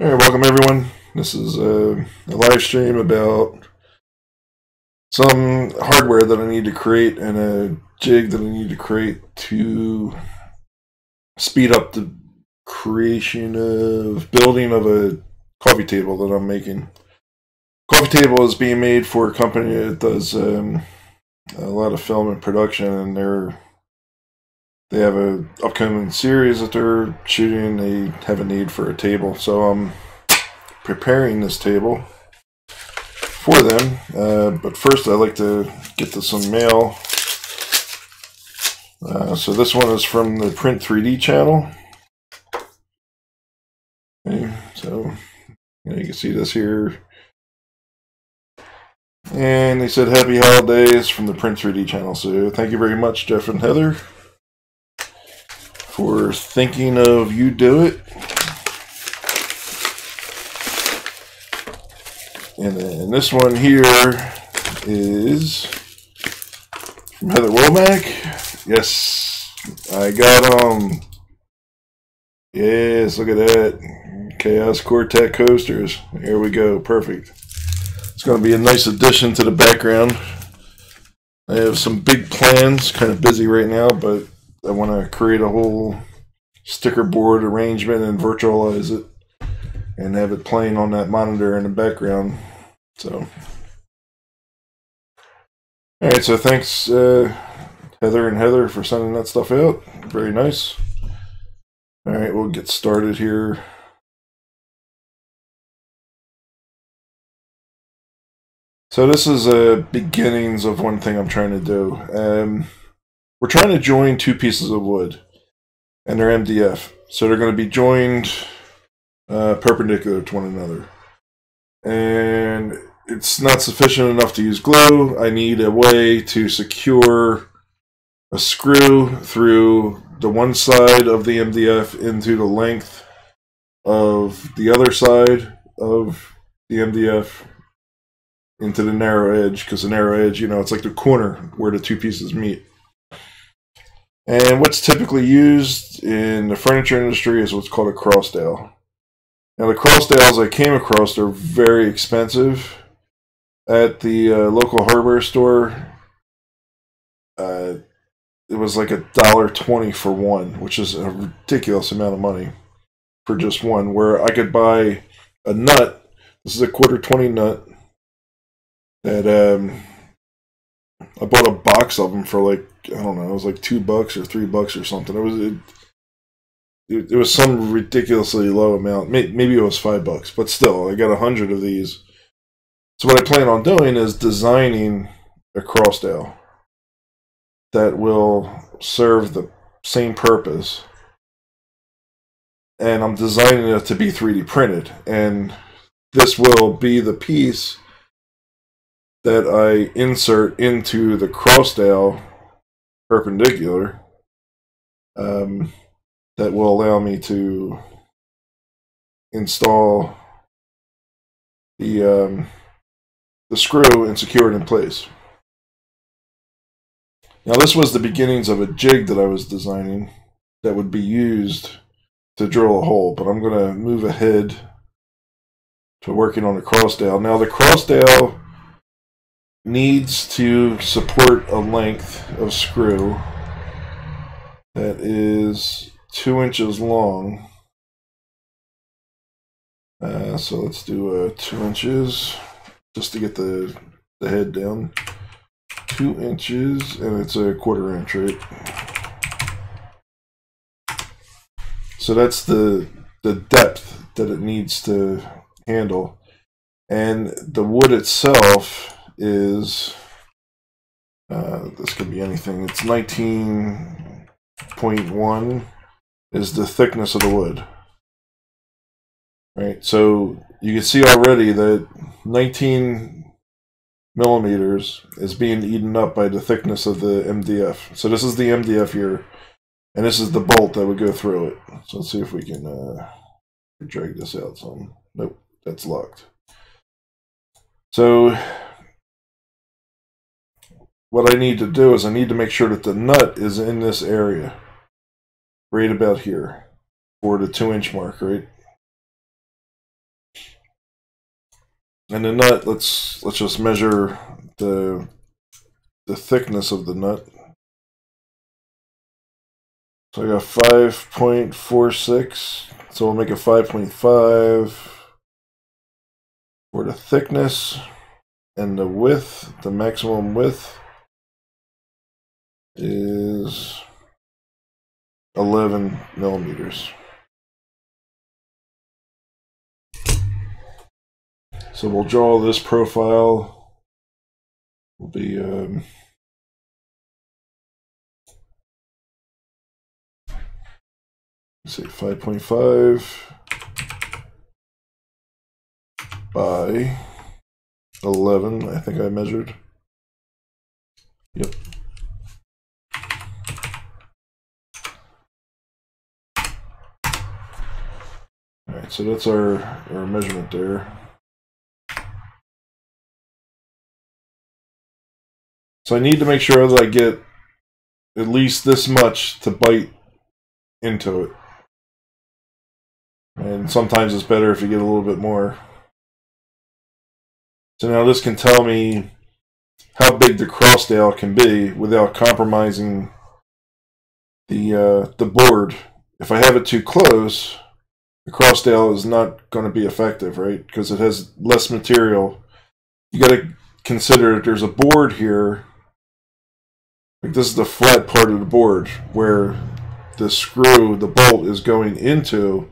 All right, welcome everyone. This is a live stream about some hardware that I need to create and a jig that I need to create to speed up the building of a coffee table that I'm making. Coffee table is being made for a company that does a lot of film and production, and they have a upcoming series that they're shooting. They have a need for a table, so I'm preparing this table for them. But first, I'd like to get to some mail. So this one is from the Print 3D channel. Okay, so you can see this here. And they said happy holidays from the Print 3D channel. So thank you very much, Jeff and Heather, for thinking of You Do It. And then this one here is from Heather Womack. Yes, I got them. Yes, look at that. Chaos Quartet coasters. Here we go. Perfect. It's going to be a nice addition to the background. I have some big plans. Kind of busy right now, but I want to create a whole sticker board arrangement and virtualize it and have it playing on that monitor in the background. So, alright, so thanks Heather and Heather for sending that stuff out. Very nice. Alright, we'll get started here. So this is beginnings of one thing I'm trying to do. We're trying to join two pieces of wood, and they're MDF. So they're going to be joined perpendicular to one another. And it's not sufficient enough to use glue. I need a way to secure a screw through the one side of the MDF into the length of the other side of the MDF into the narrow edge, because the narrow edge, you know, it's like the corner where the two pieces meet. And what's typically used in the furniture industry is what's called a cross dowel. Now, the cross dowels I came across are very expensive. At the local hardware store, it was like $1.20 for one, which is a ridiculous amount of money for just one, where I could buy a nut. This is a 1/4 nut that I bought a box of them for, like, I don't know, it was like $2 or $3 or something. It was some ridiculously low amount. Maybe it was $5, but still, I got 100 of these. So what I plan on doing is designing a cross dowel that will serve the same purpose. And I'm designing it to be 3D printed. And this will be the piece that I insert into the cross dowel perpendicular. That will allow me to install the screw and secure it in place. Now, this was the beginnings of a jig that I was designing that would be used to drill a hole, but I'm going to move ahead to working on the cross dowel. Now, the cross dowel needs to support a length of screw that is 2 inches long. So let's do 2 inches just to get the head down. 2 inches, and it's a 1/4 inch, right? So that's the depth that it needs to handle. And the wood itself is, this could be anything. It's 19.1 is the thickness of the wood. Right, so you can see already that 19 millimeters is being eaten up by the thickness of the MDF. So this is the MDF here, and this is the bolt that would go through it. So let's see if we can drag this out some. Nope, that's locked. So what I need to do is I need to make sure that the nut is in this area, right about here, for the 2 inch mark, right? And the nut, let's just measure the thickness of the nut. So I got 5.46, so we'll make a 5.5 for the thickness, and the width, the maximum width is 11 millimeters. So we'll draw this profile. Will be let's say 5.5 by 11, I think I measured. Yep. Alright, so that's our measurement there. So I need to make sure that I get at least this much to bite into it. And sometimes it's better if you get a little bit more. So now this can tell me how big the cross dowel can be without compromising the board. If I have it too close, the cross dowel is not going to be effective, right? Because it has less material. You got to consider that there's a board here. Like this is the flat part of the board where the screw, the bolt, is going into,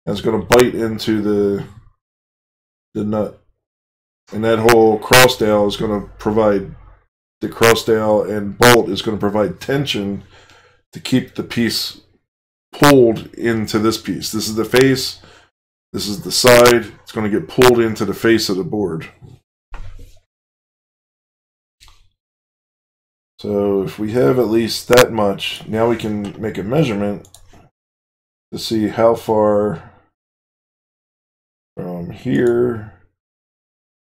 and it's going to bite into the nut. And that whole cross dowel is going to provide, the cross dowel and bolt is going to provide tension to keep the piece pulled into this piece. This is the face, this is the side. It's going to get pulled into the face of the board. So if we have at least that much, now we can make a measurement to see how far from here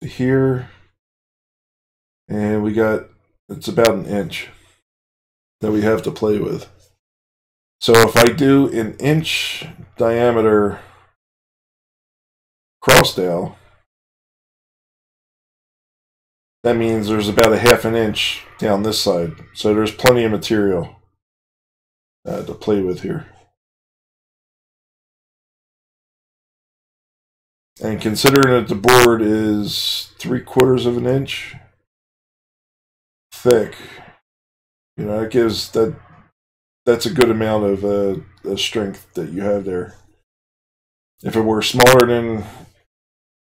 to here, and we got, it's about an inch that we have to play with. So if I do an inch diameter cross dowel, that means there's about a half an inch down this side. So there's plenty of material to play with here. And considering that the board is 3/4 of an inch thick, you know, it gives that's a good amount of strength that you have there. If it were smaller than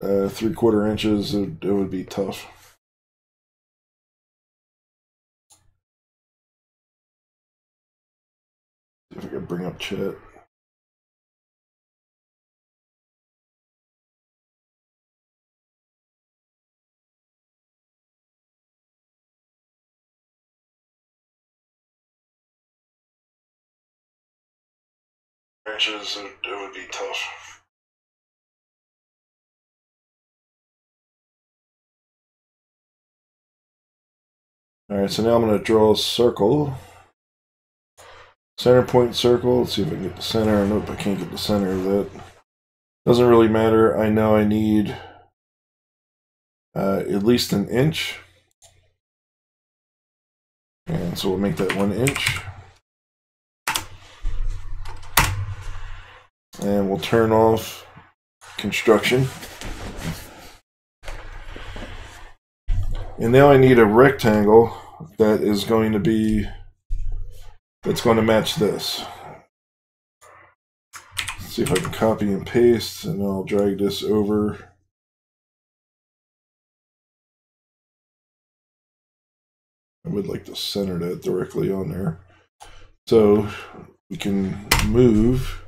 3/4 inches, it would be tough. See if I can bring up chat. Inches, it would be tough. Alright, so now I'm going to draw a circle. Center point circle. Let's see if I can get the center. Nope, I can't get the center of that. Doesn't really matter. I know I need at least an inch. And so we'll make that 1 inch. And we'll turn off construction. And now I need a rectangle that is going to be, that's going to match this. Let's see if I can copy and paste, and I'll drag this over. I would like to center that directly on there. So we can move,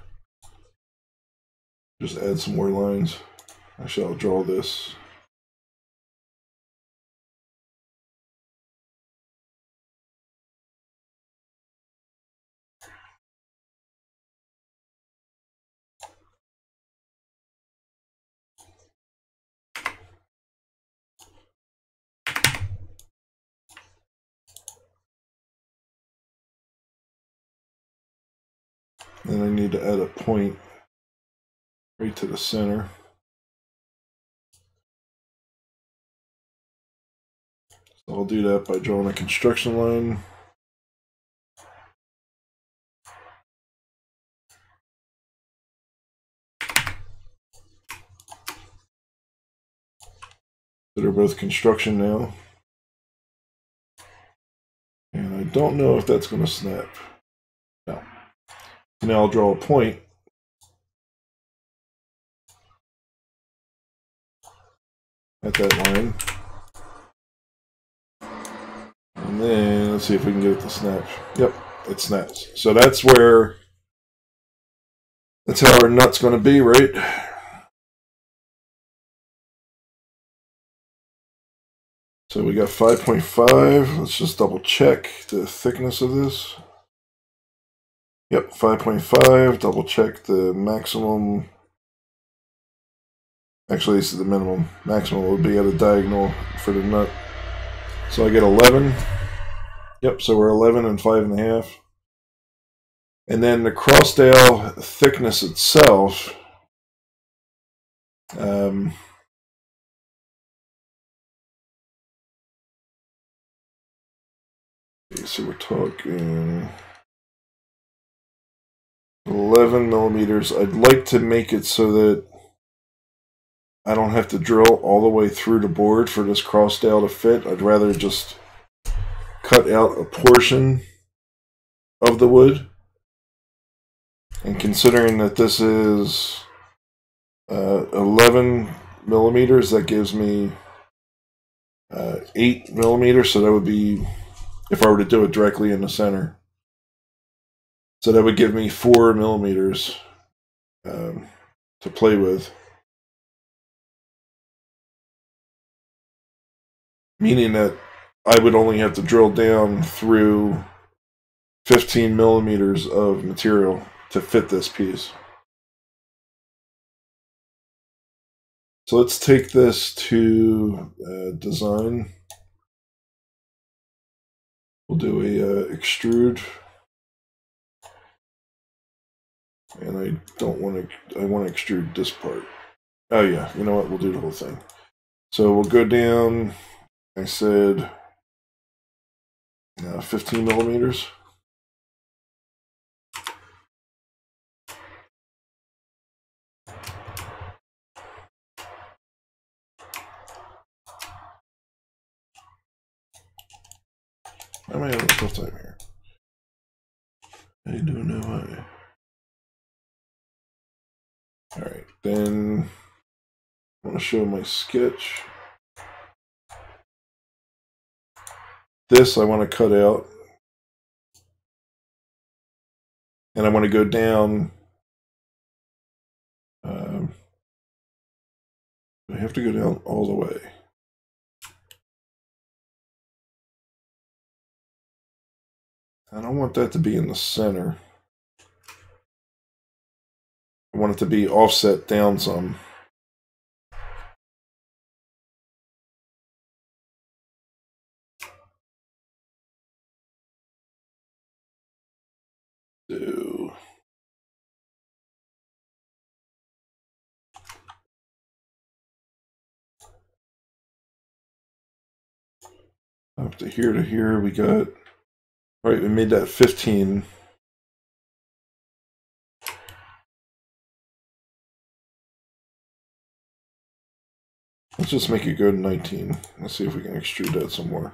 just add some more lines. Actually, I'll draw this. And I need to add a point right to the center. So I'll do that by drawing a construction line. So they're both construction now. And I don't know if that's going to snap. No. So now I'll draw a point. At that line. And then let's see if we can get it to snap. Yep, it snaps. So that's how our nut's going to be, right? So we got 5.5. Let's just double check the thickness of this. Yep, 5.5. Double check the maximum. Actually, this is the minimum. Maximum would be at a diagonal for the nut. So I get 11. Yep, so we're 11 and 5.5. And then the cross dowel thickness itself. So we're talking 11 millimeters. I'd like to make it so that I don't have to drill all the way through the board for this cross dowel to fit. I'd rather just cut out a portion of the wood. And considering that this is 11 millimeters, that gives me 8 millimeters, so that would be, if I were to do it directly in the center. So that would give me 4 millimeters to play with. Meaning that I would only have to drill down through 15 millimeters of material to fit this piece. So let's take this to design. We'll do a extrude. And I don't want to, I want to extrude this part. Oh yeah, you know what, we'll do the whole thing. So we'll go down, I said 15 millimeters. I might have a tough time here. I don't know why. Alright, then I want to show my sketch. This I want to cut out. And I want to go down. I have to go down all the way. I don't want that to be in the center. I want it to be offset down some. So up to here we got, right, we made that 15. Let's just make it go to 19. Let's see if we can extrude that some more.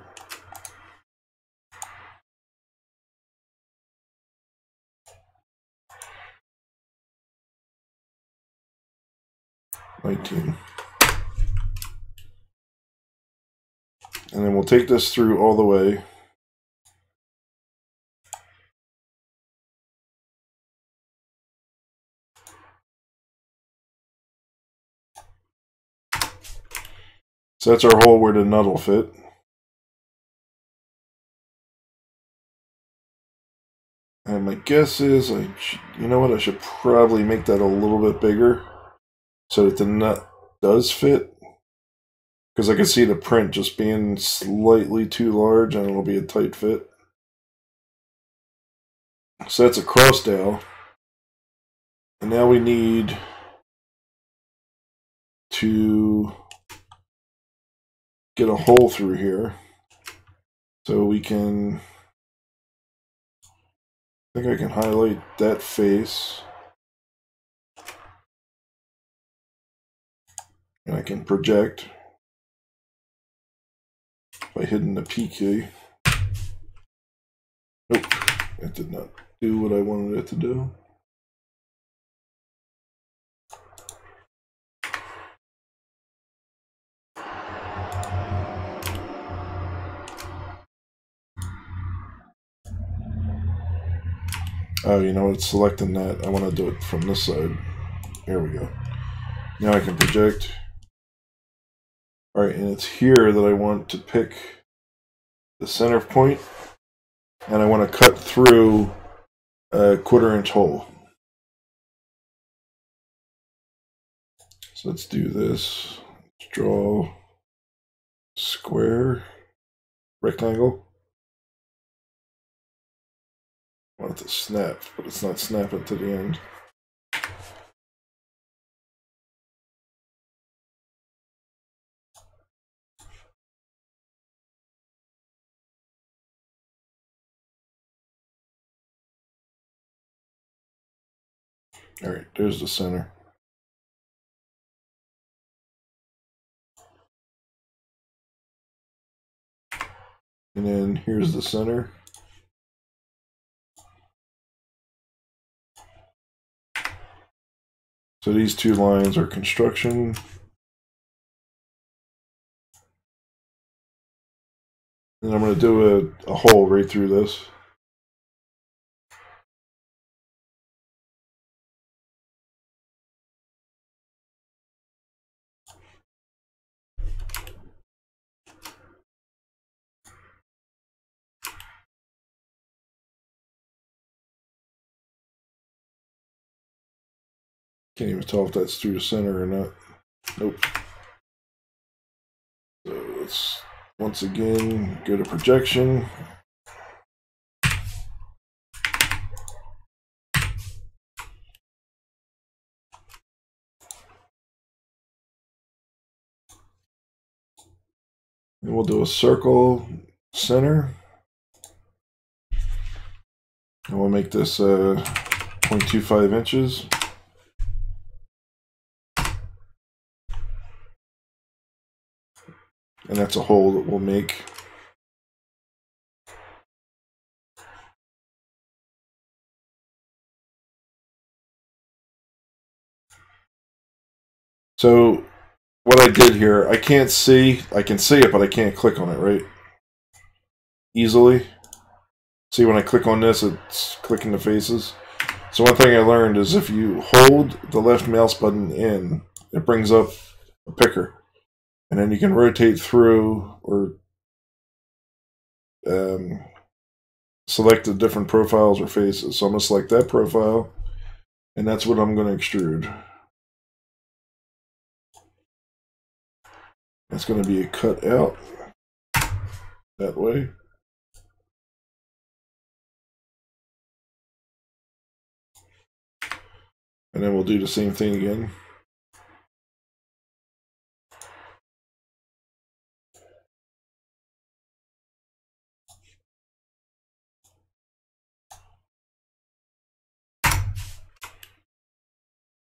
And then we'll take this through all the way. So that's our hole where the nut will fit. And my guess is, you know what, I should probably make that a little bit bigger so that the nut does fit. Because I can see the print just being slightly too large and it'll be a tight fit. So that's a cross dowel. And now we need to get a hole through here. So we can, I think I can highlight that face. And I can project by hitting the P key. Nope, it did not do what I wanted it to do. Oh, you know what? It's selecting that. I want to do it from this side. There we go. Now I can project. Alright, and it's here that I want to pick the center point, and I want to cut through a 1/4 inch hole. So let's do this. Let's draw square, rectangle. I want it to snap, but it's not snapping to the end. Alright, there's the center. And then here's the center. So these two lines are construction. And I'm going to do a hole right through this. Can't even tell if that's through the center or not. Nope. So let's once again go to projection. And we'll do a circle center. And we'll make this 0.25 inches. And that's a hole that we'll make. So what I did here, I can't see, I can see it, but I can't click on it, right? Easily. See, when I click on this, it's clicking the faces. So one thing I learned is if you hold the left mouse button in, it brings up a picker. And then you can rotate through or select the different profiles or faces. So I'm going to select that profile, and that's what I'm going to extrude. It's going to be a cut out that way. And then we'll do the same thing again.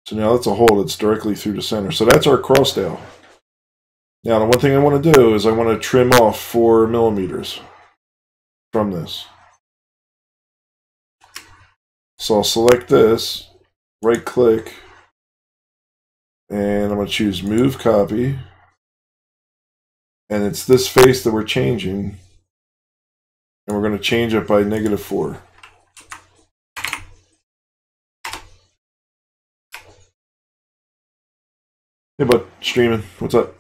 So now that's a hole that's directly through the center. So that's our cross dowel. Now the one thing I want to do is I want to trim off 4 millimeters from this. So I'll select this, right click, and I'm going to choose Move Copy. And it's this face that we're changing. And we're going to change it by -4. Hey bud, streaming. What's up?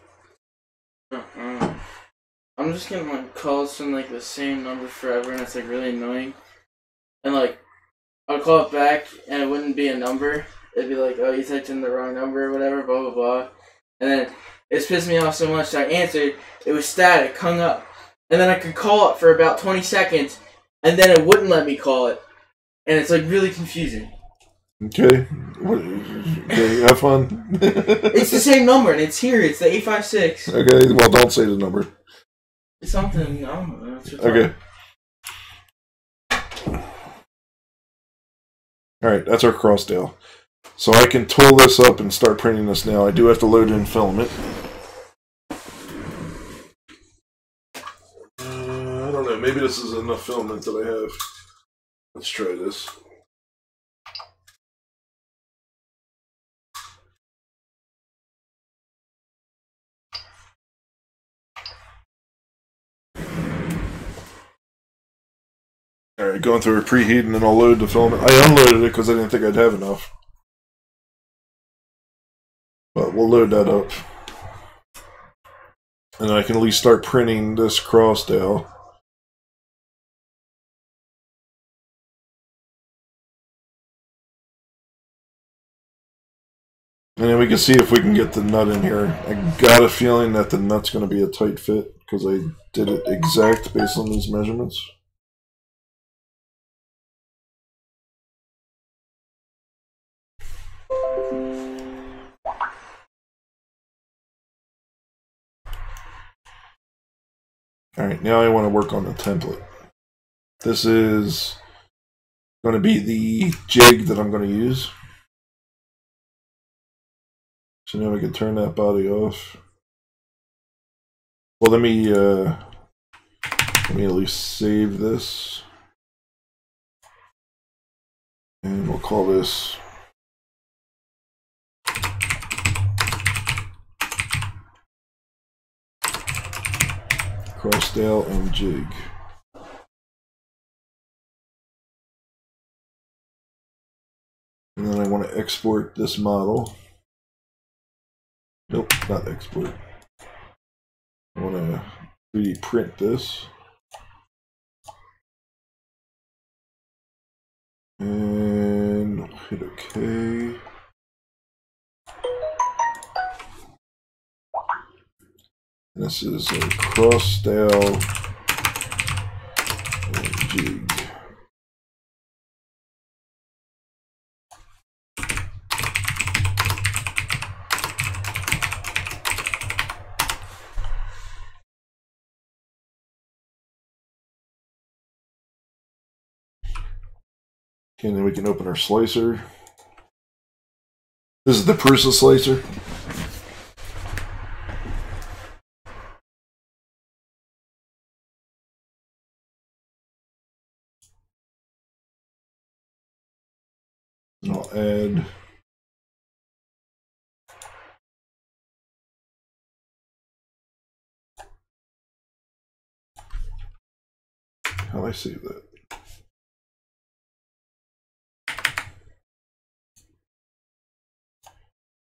I'm just getting like calls from like the same number forever, and it's like really annoying. And like, I'll call it back, and it wouldn't be a number. It'd be like, oh, you typed in the wrong number or whatever, blah blah blah. And then it's pissed me off so much that I answered. It was static, hung up, and then I could call it for about 20 seconds, and then it wouldn't let me call it, and it's like really confusing. Okay. Okay, have fun. It's the same number, and it's here. It's the 856. Okay, well, don't say the number. It's something, I don't know. It's Okay. Alright, that's our cross dowel. So I can tool this up and start printing this now. I do have to load in filament. I don't know, maybe this is enough filament that I have. Let's try this. Alright, going through a preheat and then I'll load the filament. I unloaded it because I didn't think I'd have enough. But we'll load that up. And I can at least start printing this cross dowel. And then we can see if we can get the nut in here. I got a feeling that the nut's going to be a tight fit because I did it exact based on these measurements. Alright, now I want to work on the template. This is going to be the jig that I'm going to use. So now we can turn that body off. Well, let me at least save this. And we'll call this Cross Dowel and Jig. And then I want to export this model. Nope, not export. I want to 3D print this. And hit OK. And this is a Cross Dowel and Jig. Okay, and then we can open our slicer. This is the Prusa slicer. And I'll add how do I save that?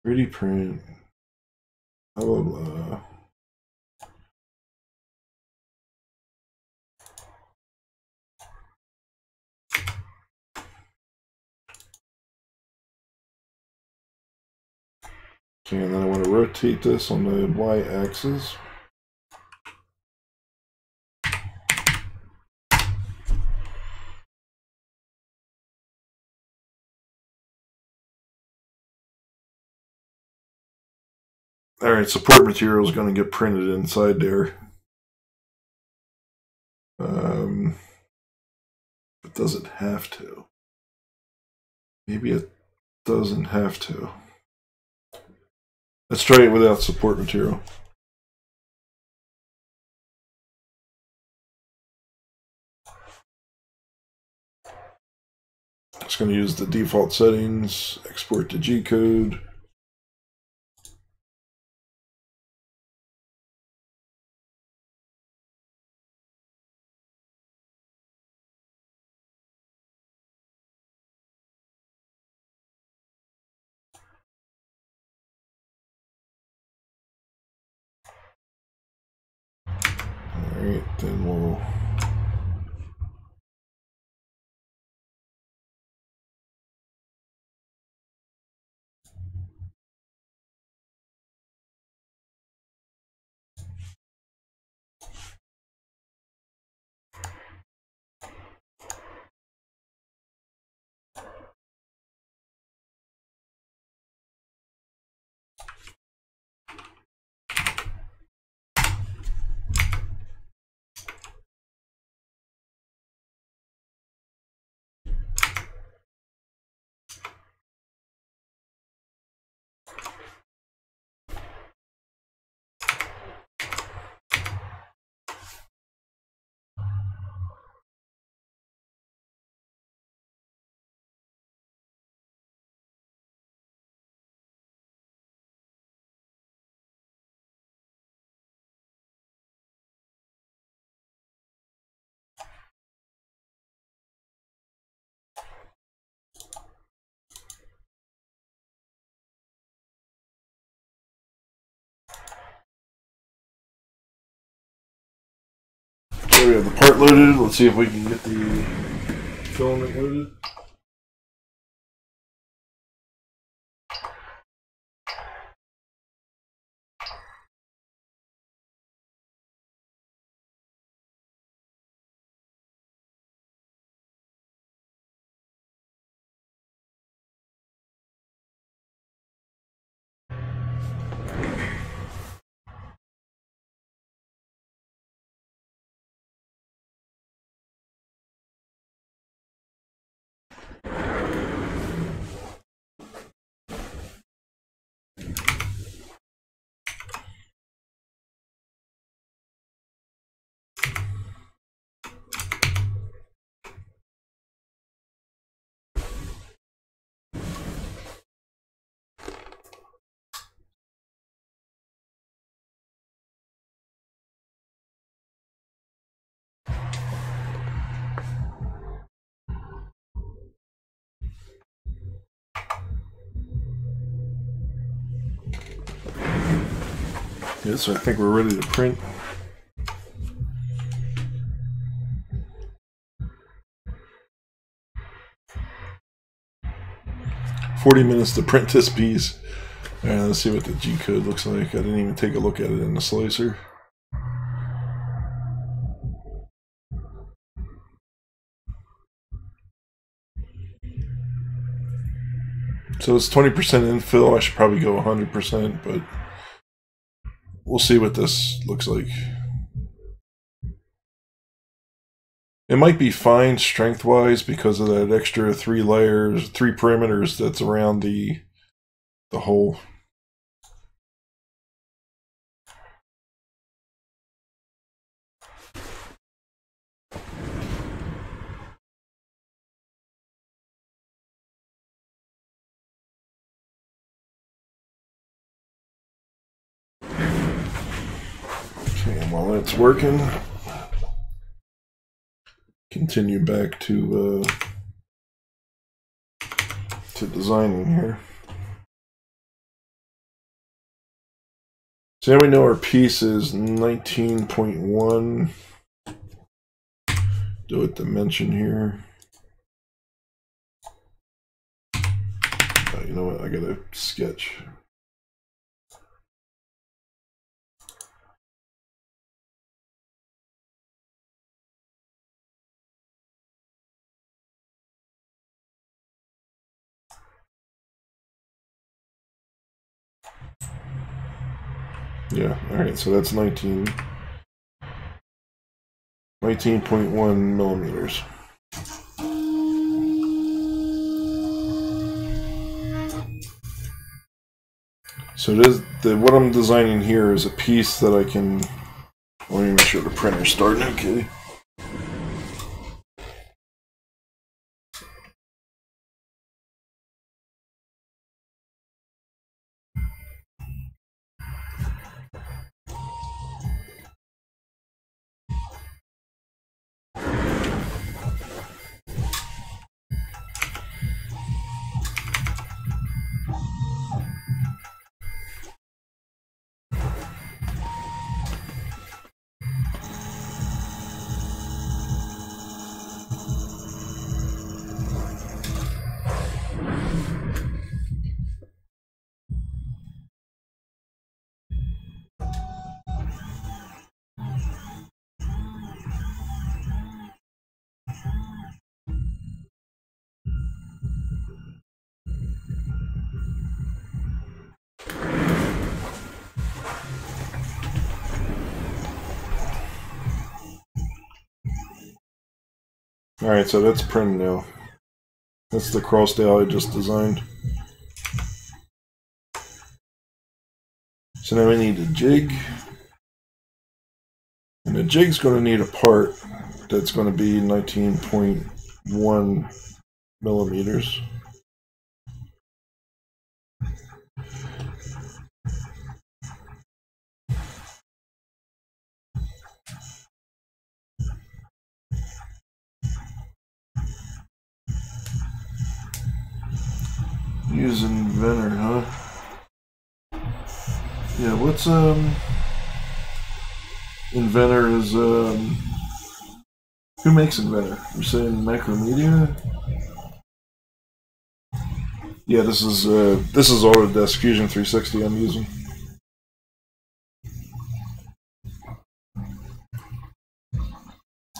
3D print, blah blah blah. Okay, and then I want to rotate this on the y-axis. Alright, support material is going to get printed inside there. But does it have to? Maybe it doesn't have to. Let's try it without support material. It's going to use the default settings, export to G-code. Alright, then we'll So we have the part loaded. Let's see if we can get the filament loaded. Yeah, so I think we're ready to print. $40 to print this piece. Alright, let's see what the G code looks like. I didn't even take a look at it in the slicer. So it's 20% infill. I should probably go 100%, but we'll see what this looks like. It might be fine strength-wise because of that extra 3 layers, 3 perimeters that's around the hole. Okay, and while that's working, continue back to designing here. So now we know our piece is 19.1. Do a dimension here. You know what? I gotta sketch. Yeah, alright, so that's 19.1 millimeters. So it is what I'm designing here is a piece that I can. Let me make sure the printer's starting okay. Alright, so that's printed now. That's the cross dowel I just designed. So now we need a jig. And the jig's going to need a part that's going to be 19.1 millimeters. Use Inventor, huh? Yeah, what's Inventor is Who makes it better? You're saying Macromedia? Yeah, this is Autodesk Fusion360 I'm using.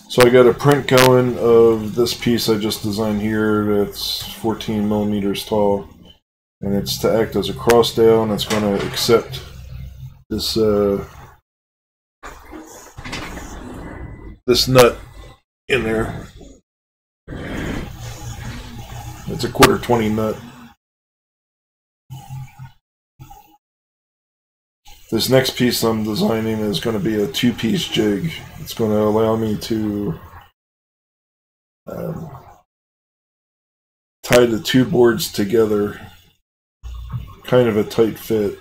So I got a print going of this piece I just designed here that's 14 millimeters tall, and it's to act as a cross dowel, and it's going to accept this this nut in there. It's a 1/4 nut. This next piece I'm designing is going to be a 2-piece jig. It's going to allow me to tie the two boards together, kind of a tight fit,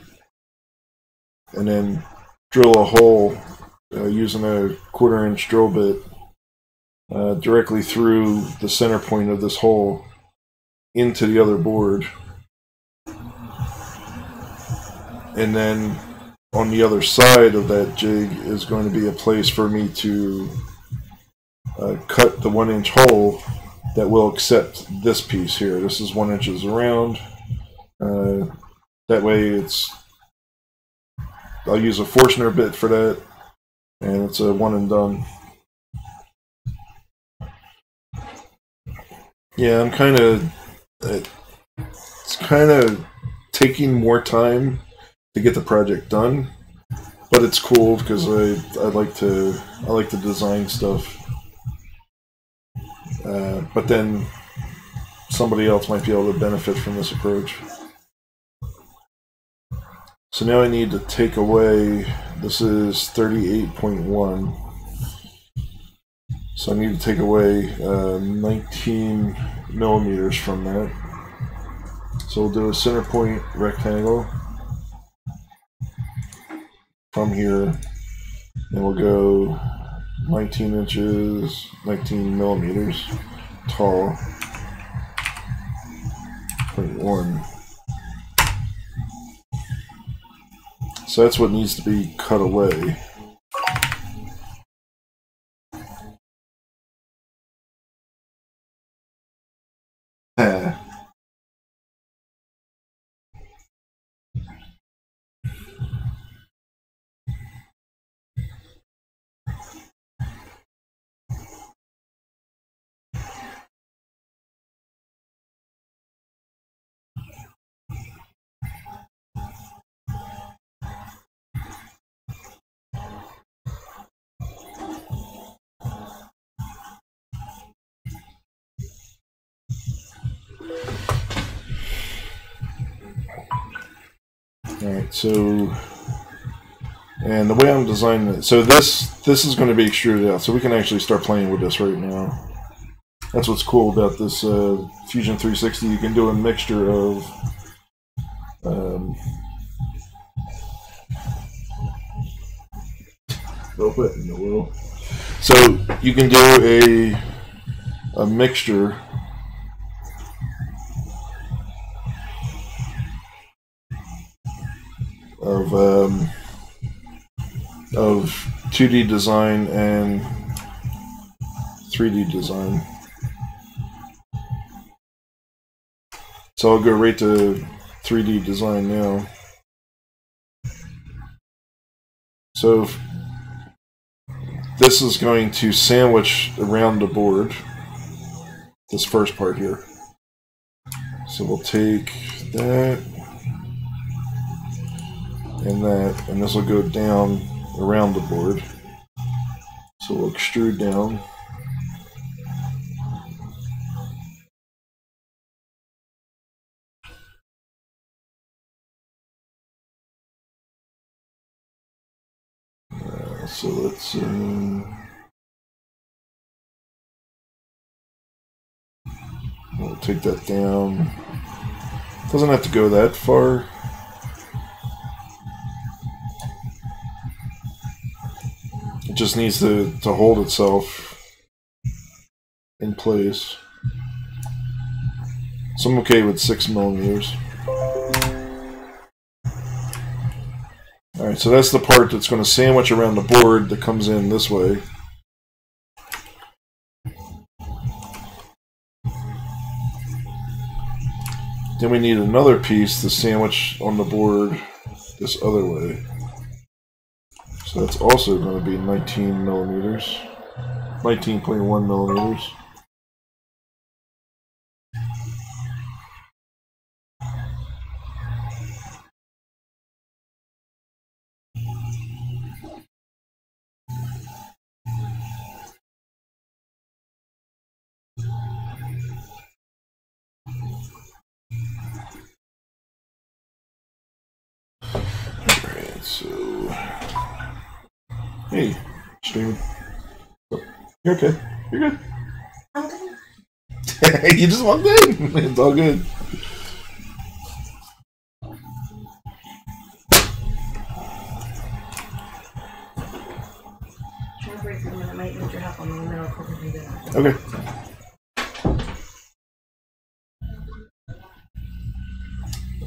and then drill a hole using a 1/4-inch drill bit directly through the center point of this hole into the other board. And then on the other side of that jig is going to be a place for me to cut the 1-inch hole that will accept this piece here. This is 1 inches around. That way I'll use a Forstner bit for that, and it's a one and done. Yeah, it's kind of taking more time to get the project done, but it's cool because I like to design stuff. But then somebody else might be able to benefit from this approach. So now I need to take away, this is 38.1. So I need to take away 19 millimeters from that. So we'll do a center point rectangle from here, and we'll go 19 inches, 19 millimeters tall, 0.1. So that's what needs to be cut away. Alright, so, and the way I'm designing it, so this is going to be extruded out, so we can actually start playing with this right now. That's what's cool about this Fusion360. You can do a mixture of so you can do a mixture of 2D design and 3D design. So I'll go right to 3D design now. So this is going to sandwich around the board, this first part here. So we'll take that and that, and this will go down around the board. So we'll extrude down. So let's we'll take that down. Doesn't have to go that far. It just needs to hold itself in place. So I'm okay with 6 millimeters. Alright, so that's the part that's going to sandwich around the board that comes in this way. Then we need another piece to sandwich on the board this other way. So that's also going to be 19 millimeters, 19.1 millimeters. Alright, so... Hey, streaming. Oh, you're okay. You're good. I'm good. You just walked in. It's all good. Trying to break something that might need your help on the middle of cooking dinner. Okay.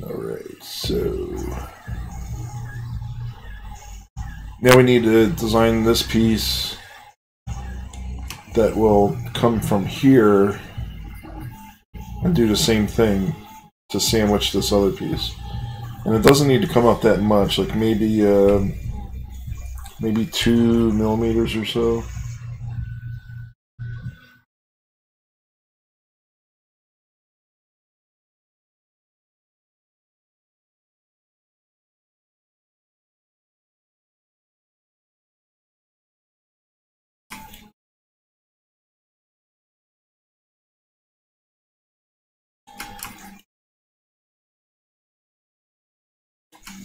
Alright, so... Now we need to design this piece that will come from here and do the same thing to sandwich this other piece. And it doesn't need to come up that much, like maybe 2 millimeters or so.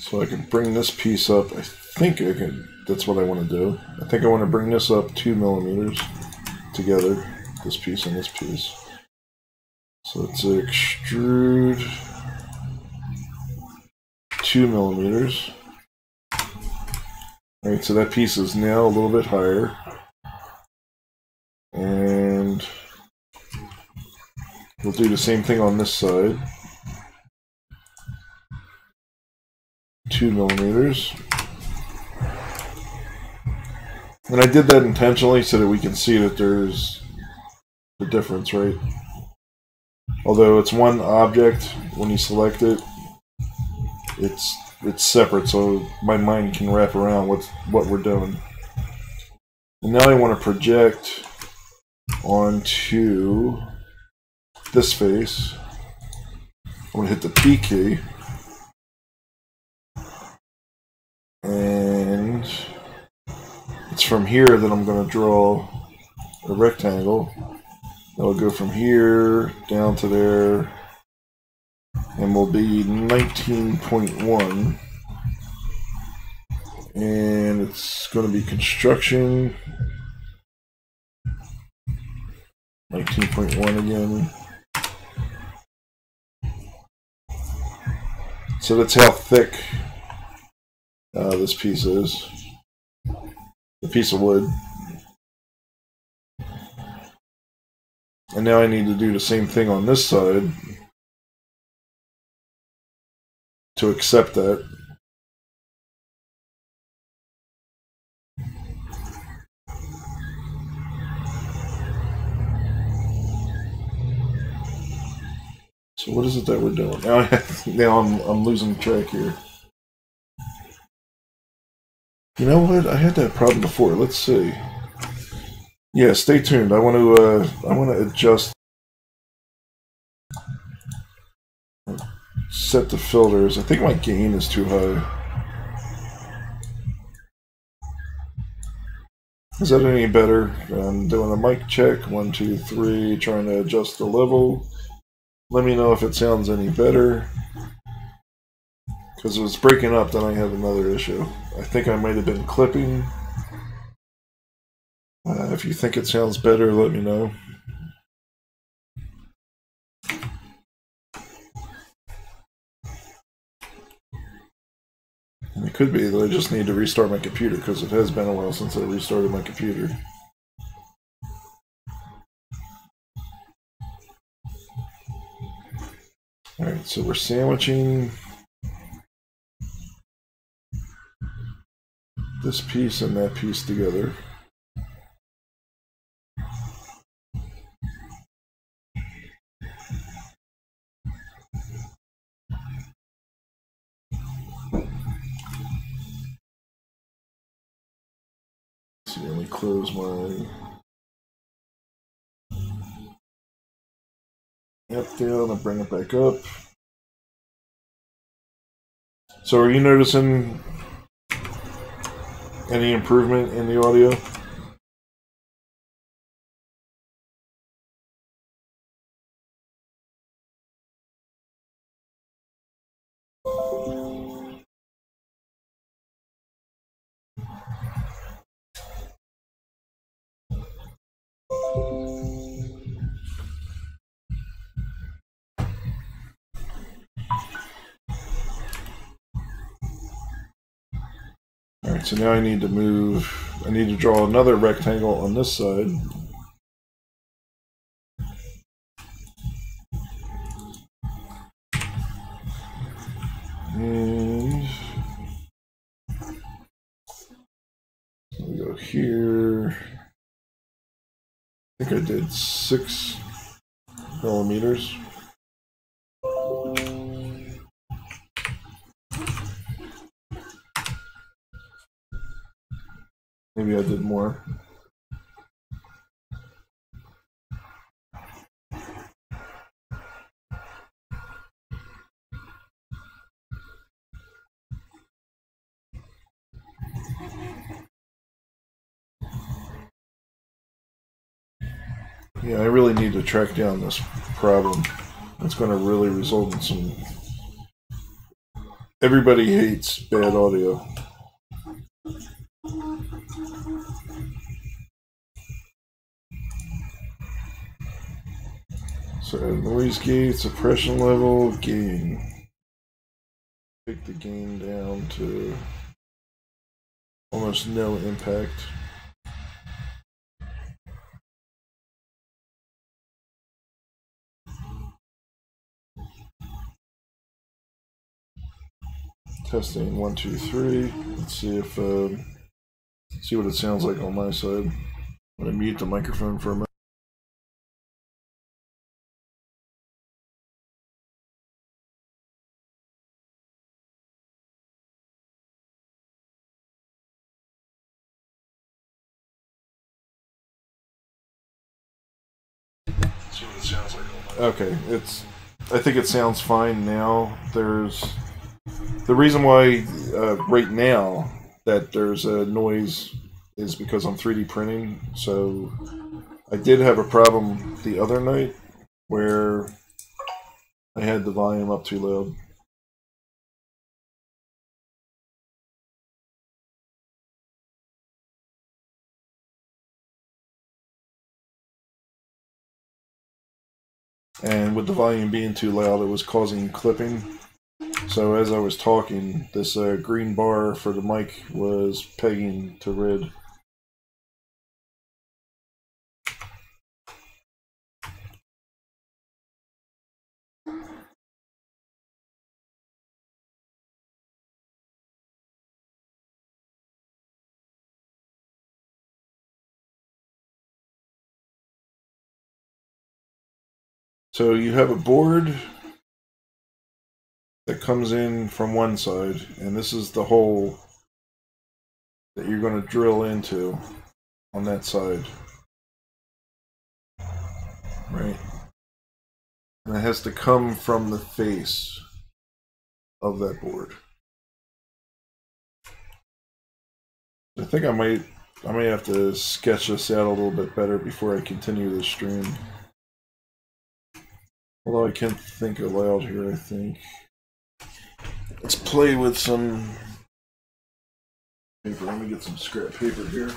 So I can bring this piece up. I think I can. That's what I want to do. I think I want to bring this up 2 millimeters together. This piece and this piece. So let's extrude 2 millimeters. Alright, so that piece is now a little bit higher. And we'll do the same thing on this side. 2 millimeters. And I did that intentionally so that we can see that there's the difference, right? Although it's one object, when you select it, it's separate, so my mind can wrap around what we're doing. And now I want to project onto this face. I'm going to hit the P key. And it's from here that I'm going to draw a rectangle. That'll go from here down to there and will be 19.1. And it's going to be construction 19.1 again. So that's how thick this piece is. The piece of wood. And now I need to do the same thing on this side to accept that. So what is it that we're doing? Now I'm losing track here. You know what? I had that problem before. Let's see. Yeah, stay tuned. I want to adjust, set the filters. I think my gain is too high. Is that any better? I'm doing a mic check. 1, 2, 3. Trying to adjust the level. Let me know if it sounds any better. Because if it's breaking up, then I have another issue. I think I might have been clipping. If you think it sounds better, let me know. And it could be that I just need to restart my computer, because it has been a while since I restarted my computer. Alright, so we're sandwiching this piece and that piece together. See, let me close my app down and bring it back up. So are you noticing any improvement in the audio? Alright, so now I need to draw another rectangle on this side. And we go here. I think I did 6 millimeters. Maybe I did more. Yeah, I really need to track down this problem. It's going to really result in some... Everybody hates bad audio. So noise gate, suppression level, gain. Take the gain down to almost no impact. Testing 1, 2, 3. Let's see if see what it sounds like on my side. I'm gonna mute the microphone for a minute. See what it sounds like on my side. Okay, I think it sounds fine now. There's the reason why right now that there's a noise is because I'm 3D printing. So I did have a problem the other night where I had the volume up too loud. And with the volume being too loud, it was causing clipping. So as I was talking, this green bar for the mic was pegging to red. So you have a board that comes in from one side, and this is the hole that you're going to drill into on that side. Right? And it has to come from the face of that board. I think I might have to sketch this out a little bit better before I continue the stream. Although I can't think aloud here, I think. Let's play with some paper. Let me get some scrap paper here.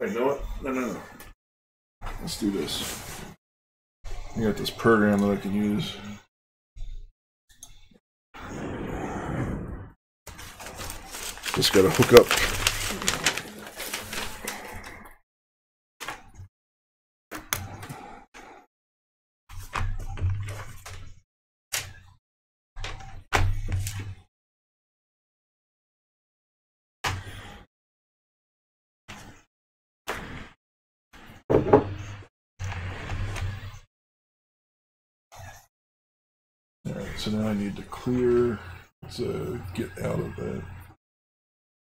Wait, you know what? No. Let's do this. I got this program that I can use. Just gotta hook up. Alright, so now I need to clear to get out of that.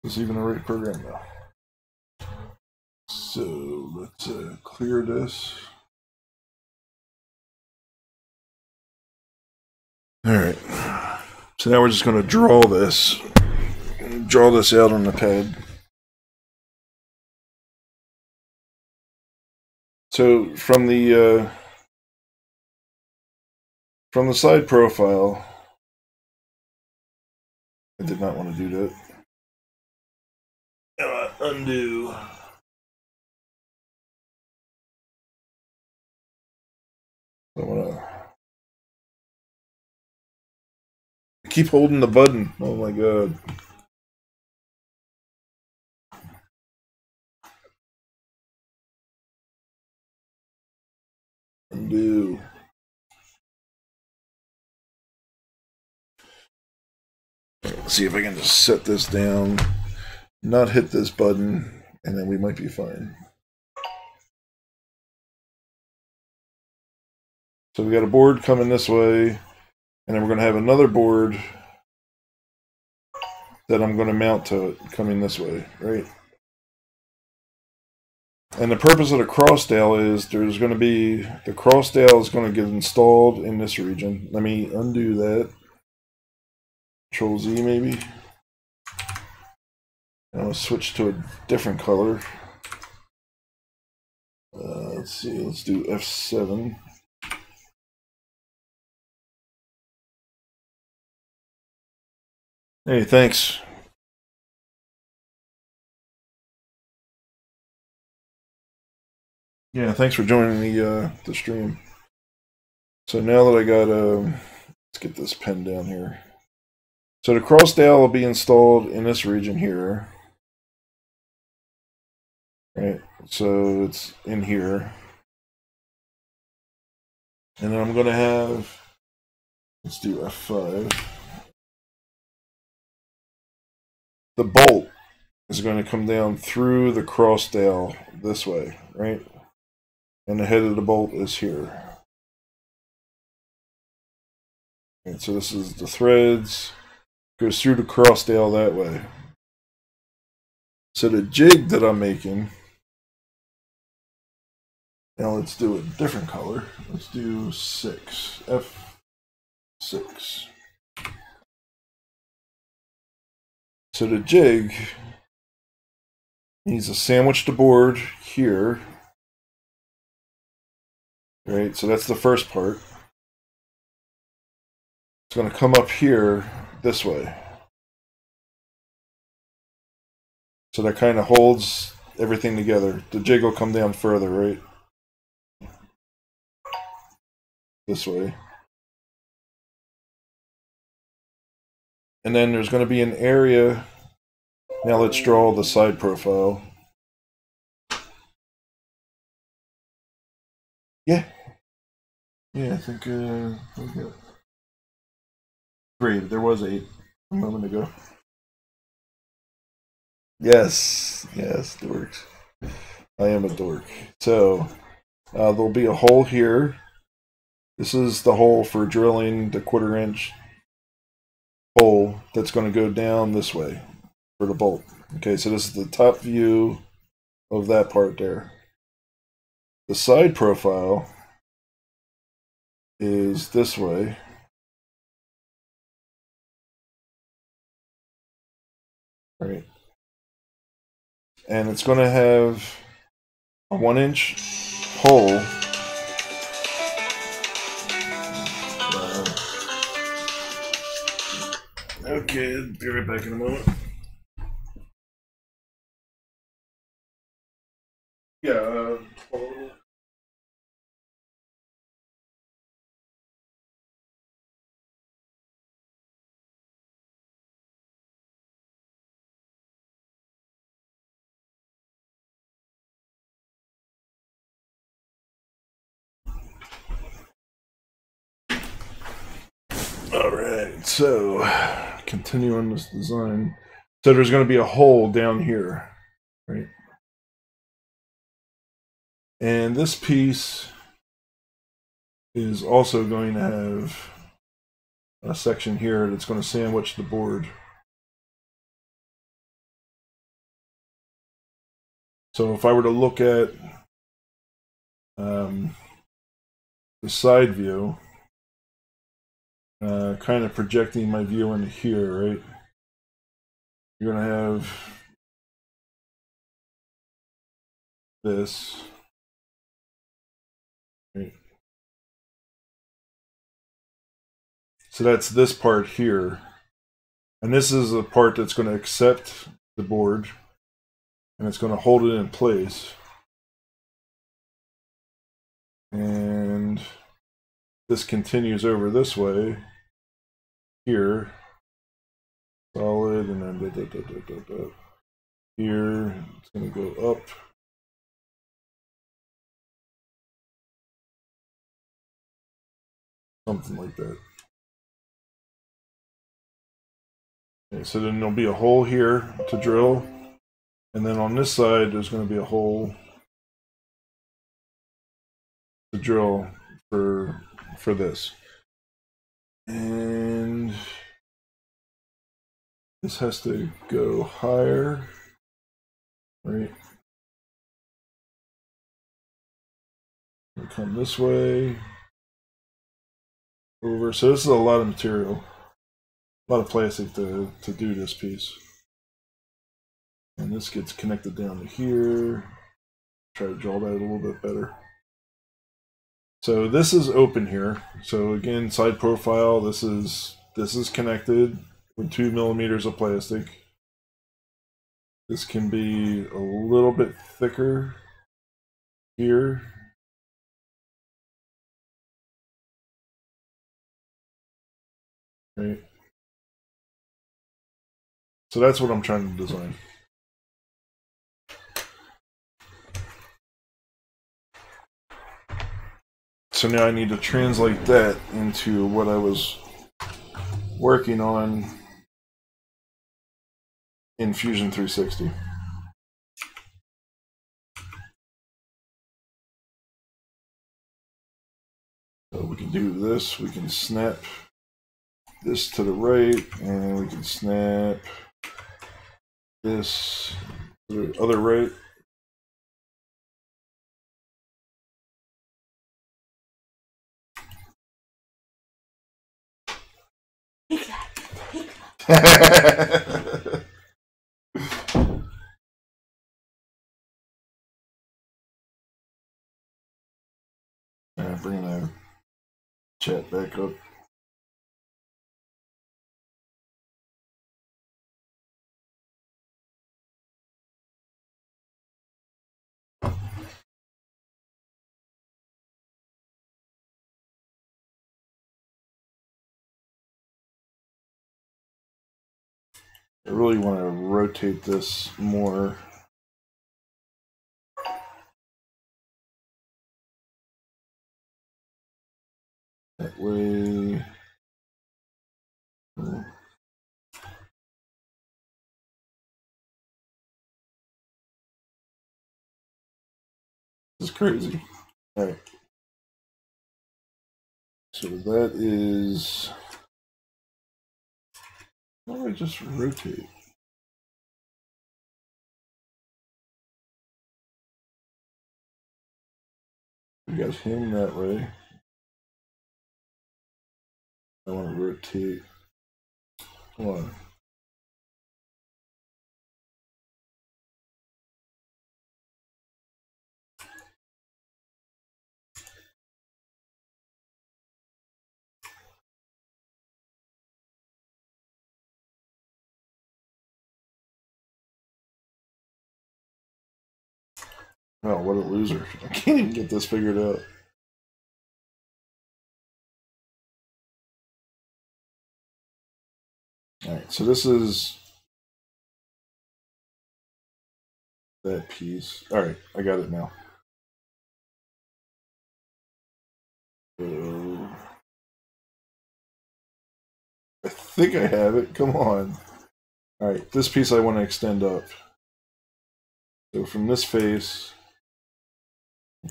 Is this even the right program now? So let's clear this. All right. So now we're just going to draw this out on the pad. So from the side profile, I did not want to do that. Undo. I want to keep holding the button. Oh my god. Undo. Let's see if I can just set this down, not hit this button, and then we might be fine. So we got a board coming this way, and then we're going to have another board that I'm going to mount to it coming this way, right? And the purpose of the cross dowel is the cross dowel is going to get installed in this region. Let me undo that. Control Z maybe. And I'll switch to a different color. Let's see, let's do F7. Hey, thanks. Yeah, thanks for joining the stream. So now that I got let's get this pen down here. So the cross dowel will be installed in this region here. Right, so it's in here. And then I'm going to have, let's do F5. The bolt is going to come down through the cross dowel this way, right? And the head of the bolt is here. And so this is the threads, goes through the cross dowel that way. So the jig that I'm making, now let's do a different color. Let's do 6, F6. So the jig needs to sandwich the board here. Right, so that's the first part. It's going to come up here this way. So that kind of holds everything together. The jig will come down further, right? This way. And then there's going to be an area. Now let's draw the side profile. Yeah. Yeah, I think okay. Great, there was 8 a moment ago. Yes, yes, dorks. I am a dork. So there'll be a hole here. This is the hole for drilling the 1/4 inch hole that's going to go down this way for the bolt. Okay, so this is the top view of that part there. The side profile is this way. Right. And it's going to have a 1 inch hole. Okay, I'll be right back in a moment. Yeah, Alright, so continue on this design. So there's going to be a hole down here, right? And this piece is also going to have a section here that's going to sandwich the board. So if I were to look at the side view, kind of projecting my view into here, right? You're going to have this, right? So that's this part here. And this is the part that's going to accept the board, and it's going to hold it in place. And this continues over this way here, solid, and then here it's going to go up. Something like that. Okay, so then there'll be a hole here to drill, and then on this side there's going to be a hole to drill for this. And this has to go higher, right? We'll come this way, over. So this is a lot of material, a lot of plastic to do this piece. And this gets connected down to here. Try to draw that a little bit better. So this is open here. So again, side profile, this is connected with 2 millimeters of plastic. This can be a little bit thicker here. Right. So that's what I'm trying to design. So now I need to translate that into what I was working on in Fusion360. So we can do this, we can snap this to the right, and we can snap this to the other right. Bring the chat back up. I really want to rotate this more. That way. This is crazy. All right. So that is. Why don't I just rotate? We got him that way. I want to rotate. Come on. Oh, what a loser. I can't even get this figured out. Alright, so this is that piece. Alright, I got it now. So, I think I have it. Come on. Alright, this piece I want to extend up. So from this face,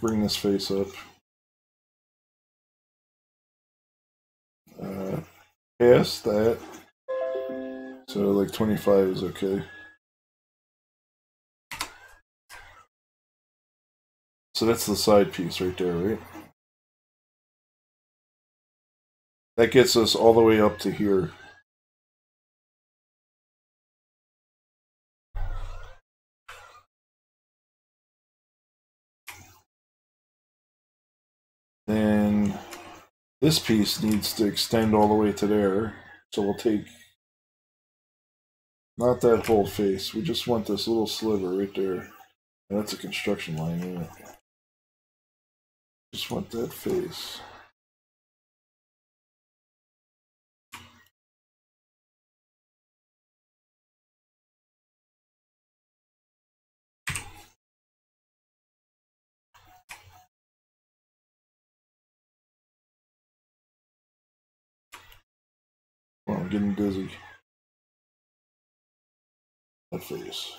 bring this face up. Past that. So like 25 is okay. So that's the side piece right there, right? That gets us all the way up to here. Then this piece needs to extend all the way to there. So we'll take, not that whole face, we just want this little sliver right there. And that's a construction line, isn't it? Just want that face. Oh, I'm getting dizzy. That face.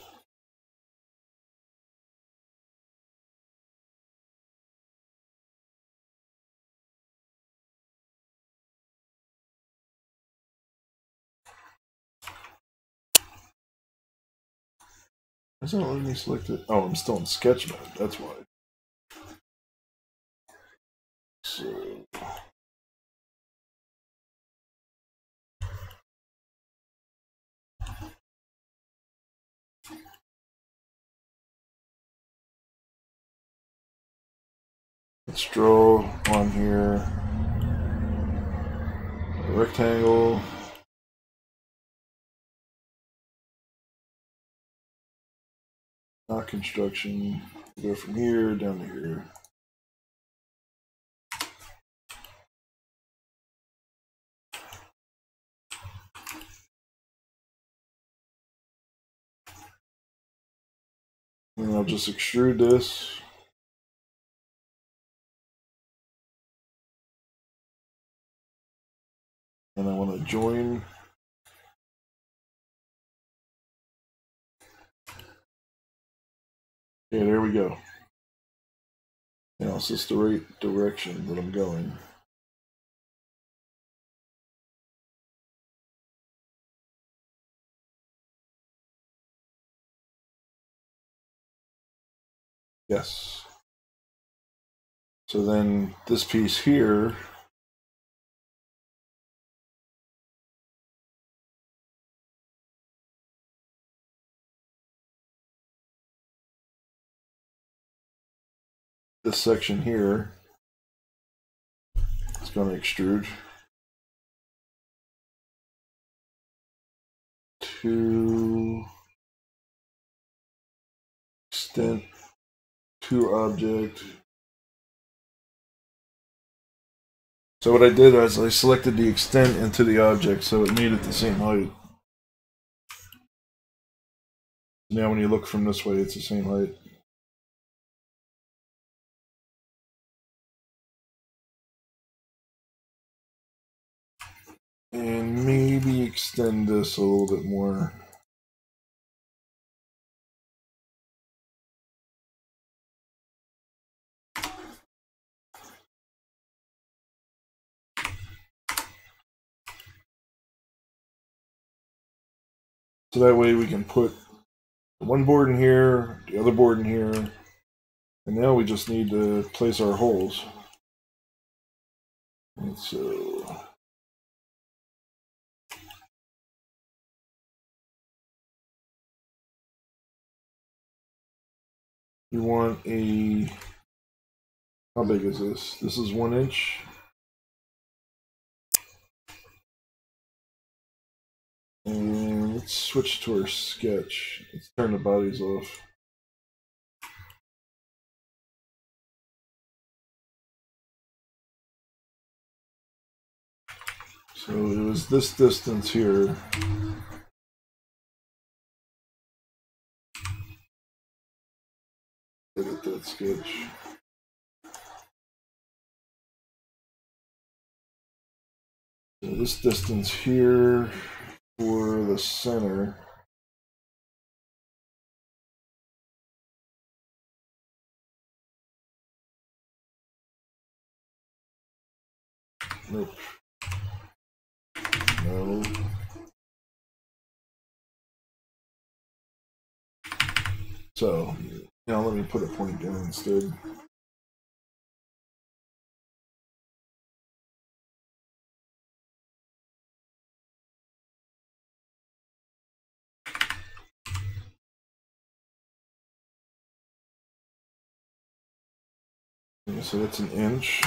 Why is it not letting me select it? Oh, I'm still in sketch mode, that's why. So let's draw on here a rectangle. Not construction. Go from here down to here. And I'll just extrude this. And I want to join. Okay, there we go. Now is this the right direction that I'm going? Yes. So then this piece here, this section here, is going to extrude to extent to object. So what I did was I selected the extent into the object so it made it the same height. Now when you look from this way, it's the same height. And maybe extend this a little bit more. So that way we can put one board in here, the other board in here, and now we just need to place our holes. And so we want a, how big is this? This is 1 inch. And let's switch to our sketch. Let's turn the bodies off. So it was this distance here. Edit that sketch. So this distance here for the center. Nope. No. So, now let me put a point down instead. Okay, so that's an inch.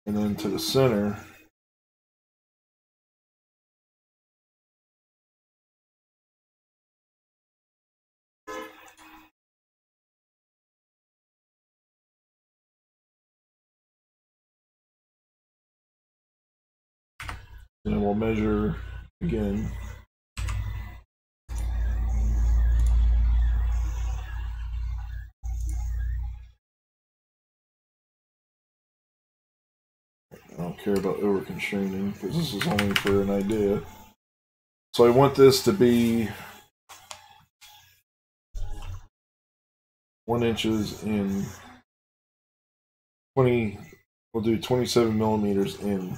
And then to the center. And then we'll measure again. I don't care about over constraining because this is only for an idea. So I want this to be 1 inches in 20. We'll do 27 millimeters in.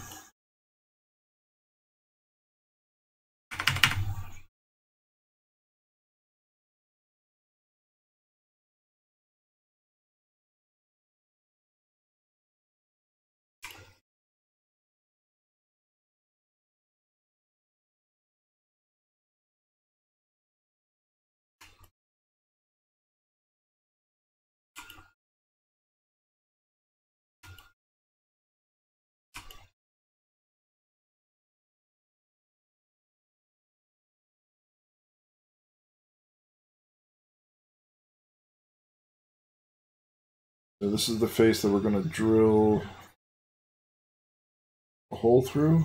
So this is the face that we're going to drill a hole through.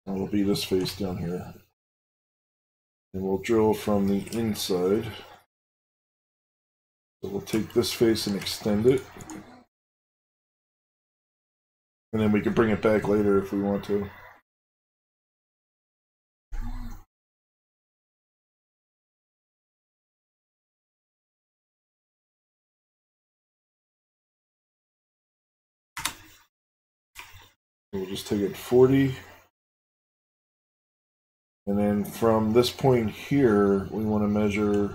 And it'll be this face down here. And we'll drill from the inside. So we'll take this face and extend it. And then we can bring it back later if we want to. We'll just take it 40. And then from this point here, we want to measure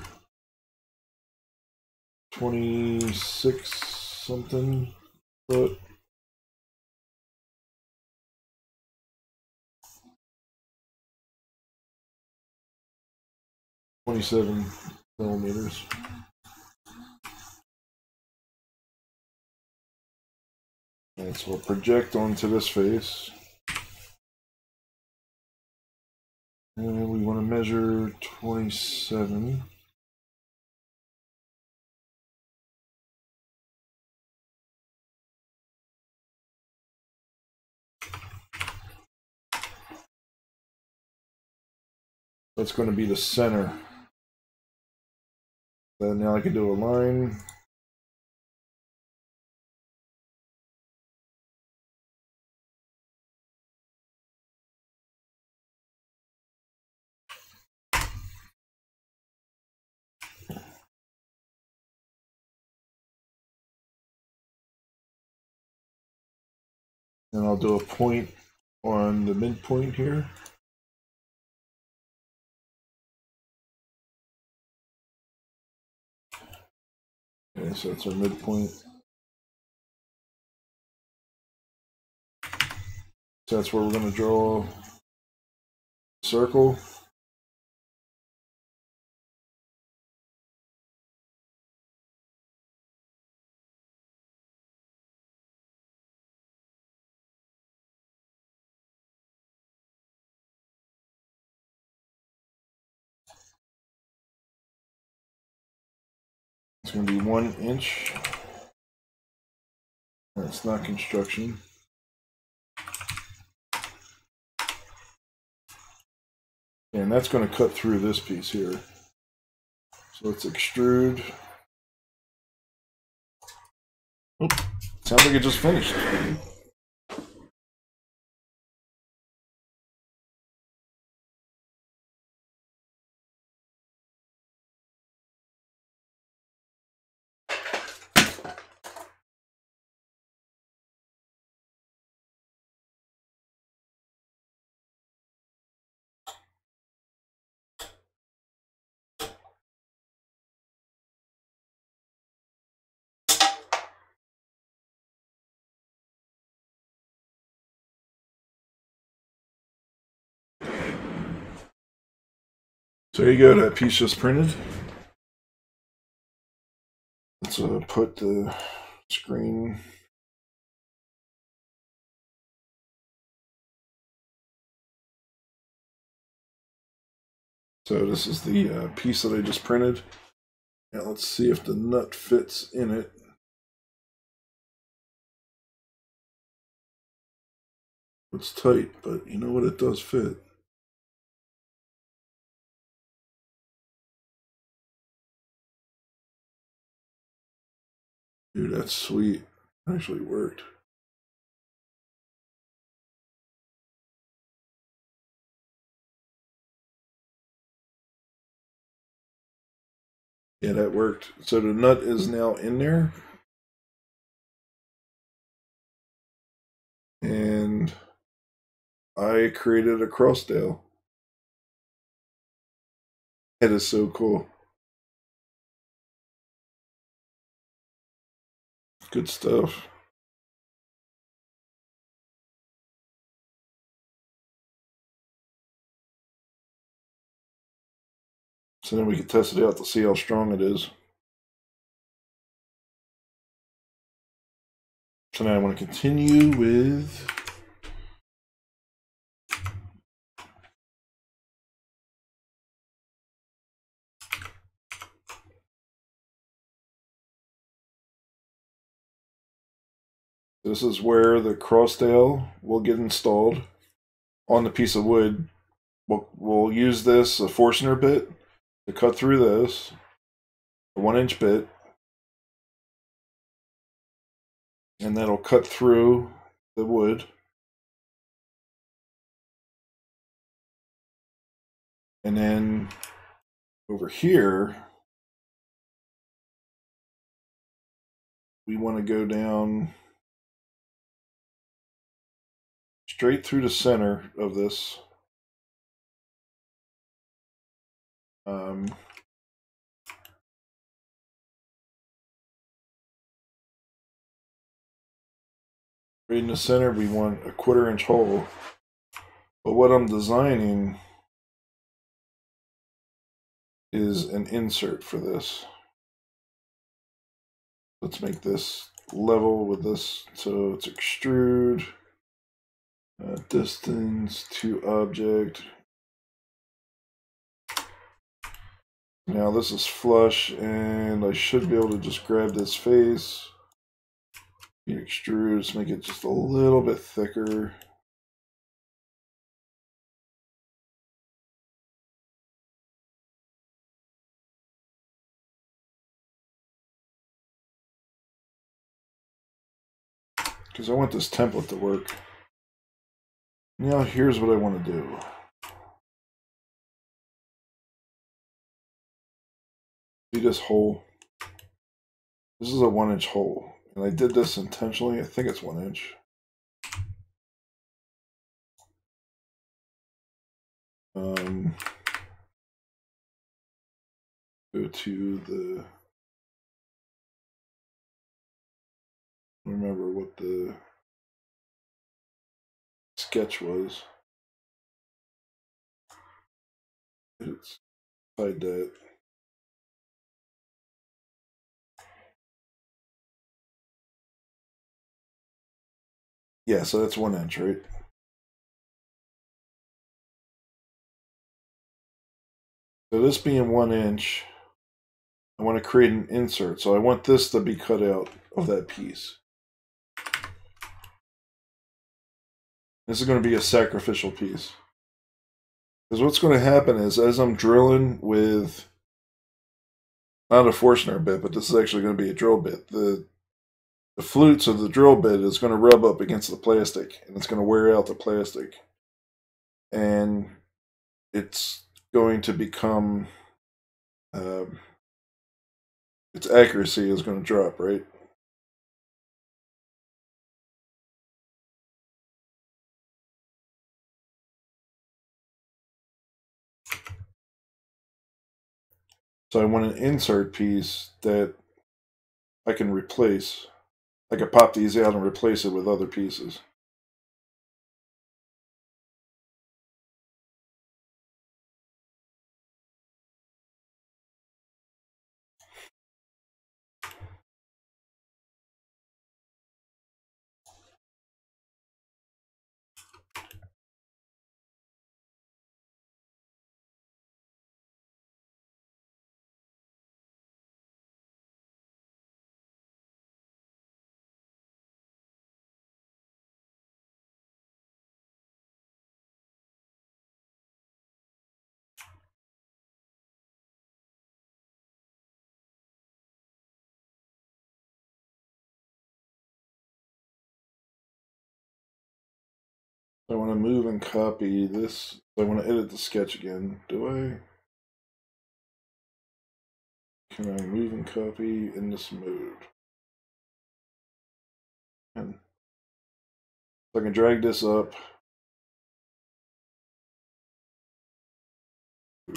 26 something foot. $27 millimeters. And so we'll project onto this face. And we want to measure 27. That's going to be the center. Then now I can do a line. And I'll do a point on the midpoint here. Okay, so that's our midpoint. So that's where we're going to draw a circle. It's going to be 1 inch. That's not construction. And that's going to cut through this piece here. So let's extrude. Oh, sounds like it just finished. So there you go, that piece just printed. Let's put the screen. So this is the piece that I just printed. Now let's see if the nut fits in it. It's tight, but you know what, it does fit. Dude, that's sweet. It actually worked. Yeah, that worked. So the nut is now in there. And I created a cross dowel. That is so cool. Good stuff. So then we can test it out to see how strong it is. So now I want to continue with this is where the cross dowel will get installed on the piece of wood. We'll use this, a Forstner bit, to cut through this, a 1-inch bit, and that'll cut through the wood. And then over here, we want to go down straight through the center of this. Right in the center, we want a 1/4-inch hole. But what I'm designing is an insert for this. Let's make this level with this. So it's extrude, distance to object. Now this is flush, and I should be able to just grab this face. Extrude, just make it just a little bit thicker. Because I want this template to work. Now here's what I want to do. See this hole? This is a 1-inch hole. And I did this intentionally. I think it's 1 inch. Go to the, I don't remember what the sketch was. It's hide that. Yeah, so that's 1 inch, right? So this being 1 inch, I want to create an insert. So I want this to be cut out of that piece. This is going to be a sacrificial piece. Because what's going to happen is, as I'm drilling with, not a Forstner bit, but this is actually going to be a drill bit, the flutes of the drill bit is going to rub up against the plastic, and it's going to wear out the plastic. And it's going to become, its accuracy is going to drop, right? So I want an insert piece that I can replace. I can pop these out and replace it with other pieces. I want to move and copy this. I want to edit the sketch again. Do I? Can I move and copy in this mode? And so I can drag this up.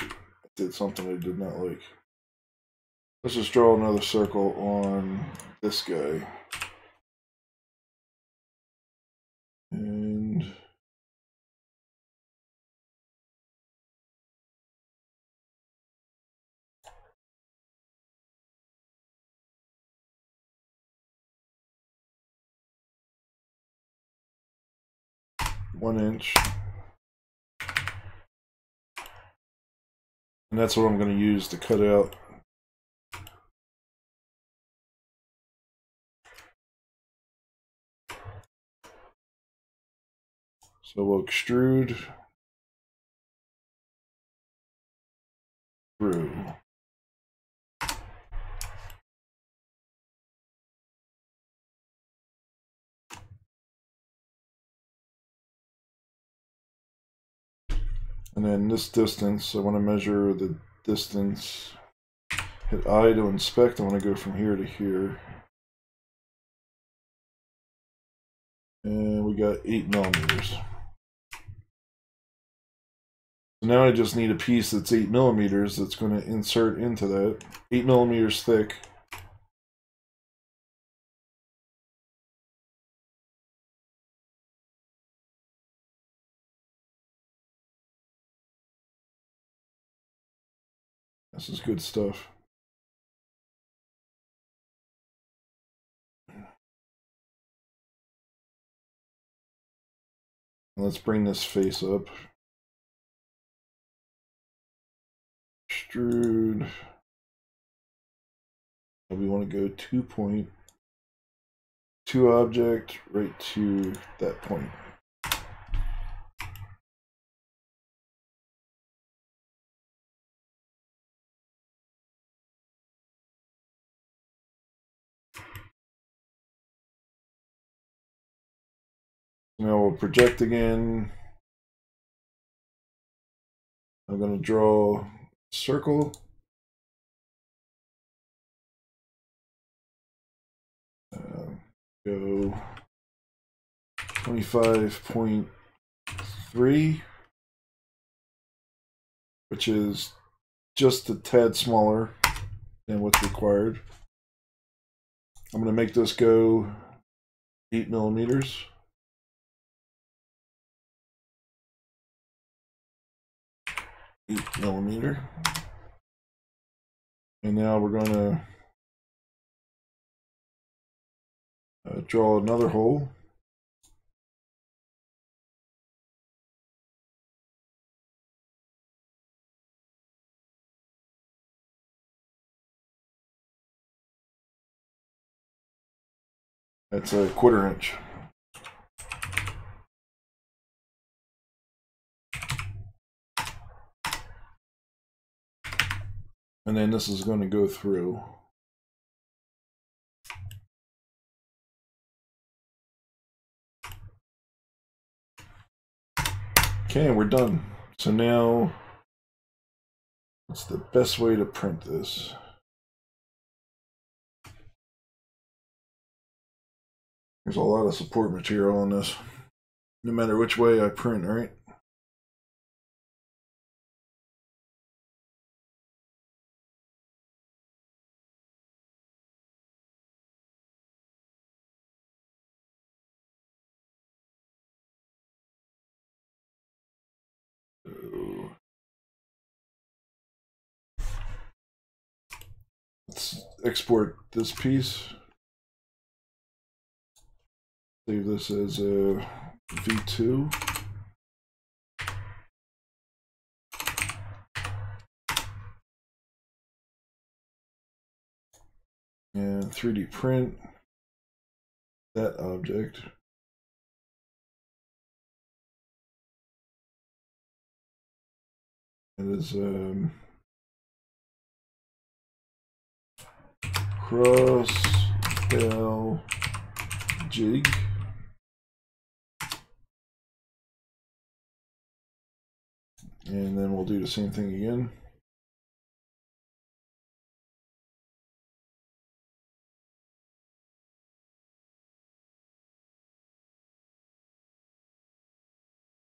I did something I did not like. Let's just draw another circle on this guy. And one inch. And that's what I'm going to use to cut out. So we'll extrude through. And then this distance, I want to measure the distance. Hit I to inspect. I want to go from here to here. And we got 8 millimeters. So now I just need a piece that's 8 millimeters that's going to insert into that. 8 millimeters thick. This is good stuff. Let's bring this face up. Extrude. We want to go 2 point, 2 object, right to that point. Now we'll project again. I'm going to draw a circle. Go 25.3, which is just a tad smaller than what's required. I'm going to make this go 8 millimeters. $8mm. And now we're going to draw another hole. That's a 1/4 inch. And then this is going to go through. Okay, we're done. So now, what's the best way to print this? There's a lot of support material on this, no matter which way I print, right? Let's export this piece. Save this as a V2. And 3D print that object. It is Cross Dowel Jig. And then we'll do the same thing again.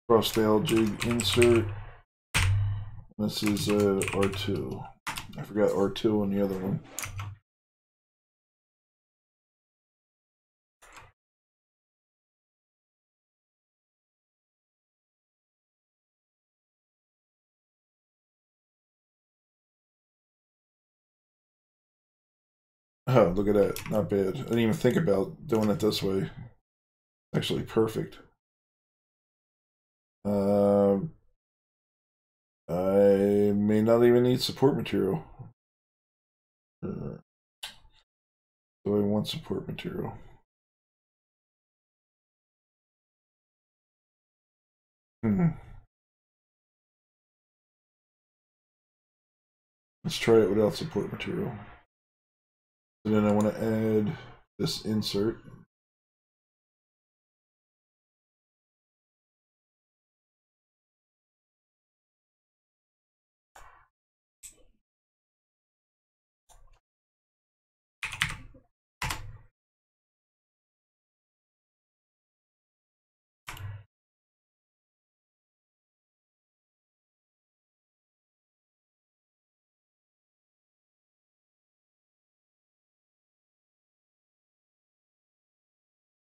Cross Dowel Jig insert. This is R2. I forgot R2 on the other one. Oh, look at that. Not bad. I didn't even think about doing it this way. Actually, perfect. I may not even need support material. Do I want support material? Let's try it without support material. And then I want to add this insert.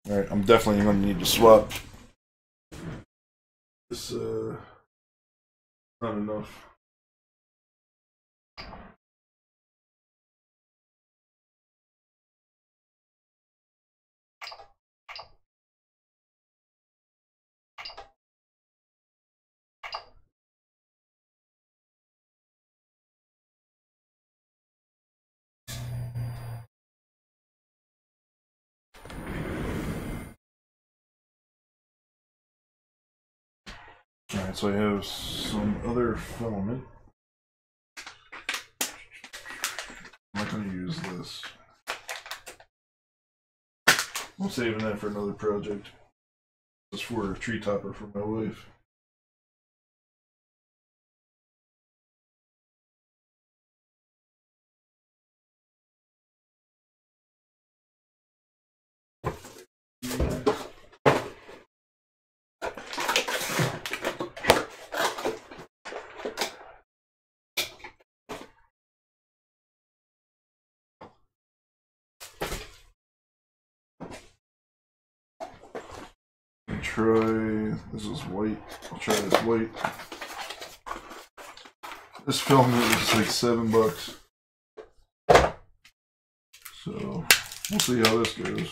Alright, I'm definitely going to need to swap. This, not enough. Alright, so I have some other filament. I'm not going to use this. I'm saving that for another project. Just for a tree topper for my wife. Try, this is white. I'll try this white. This filament is like $7. So we'll see how this goes.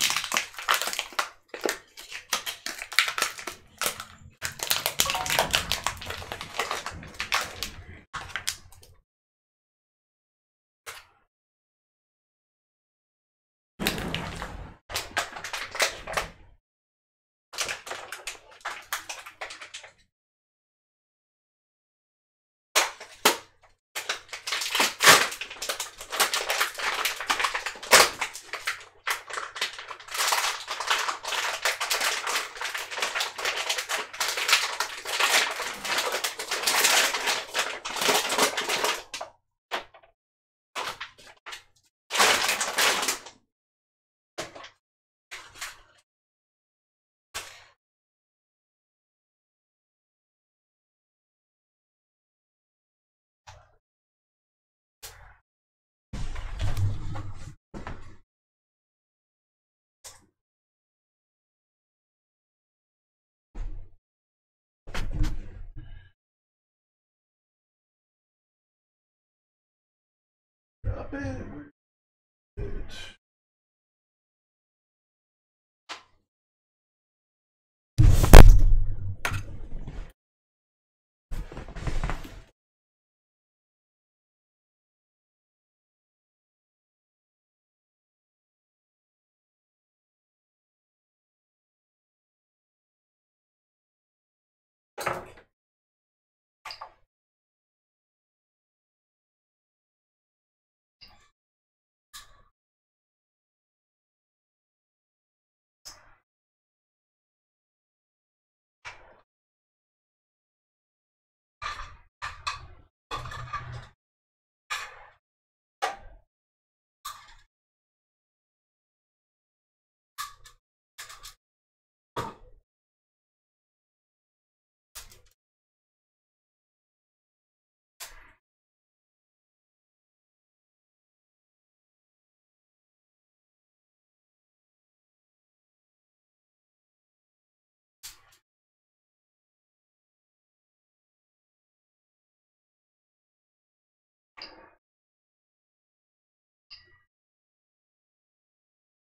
Drop it.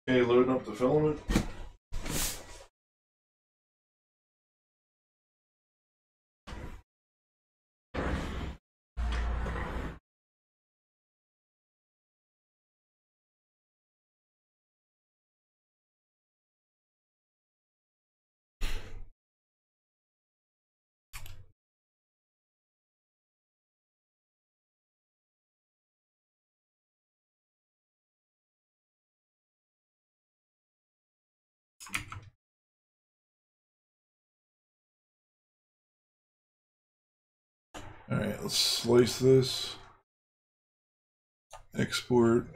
Okay, loading up the filament. Alright, let's slice this. Export.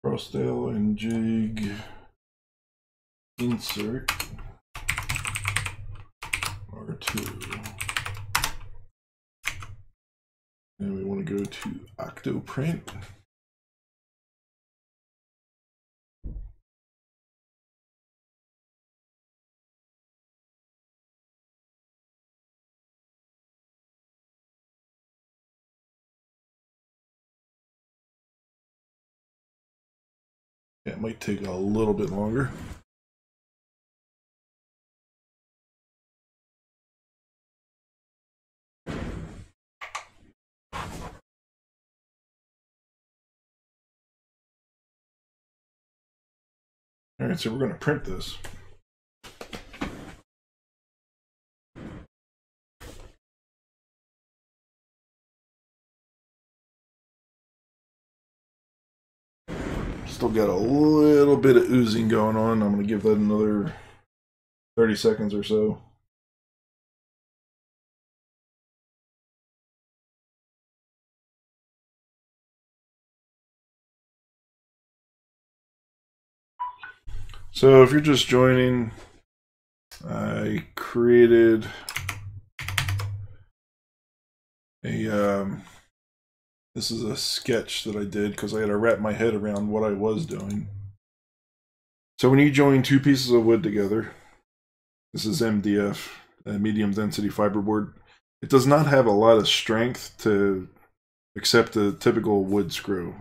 Cross Dowel Jig. Insert. R2. And we want to go to Octoprint. Yeah, it might take a little bit longer. Alright, so we're going to print this. Still got a little bit of oozing going on. I'm going to give that another 30 seconds or so. So if you're just joining, I created a this is a sketch that I did because I had to wrap my head around what I was doing. So when you join two pieces of wood together, this is MDF, medium density fiberboard. It does not have a lot of strength to accept a typical wood screw.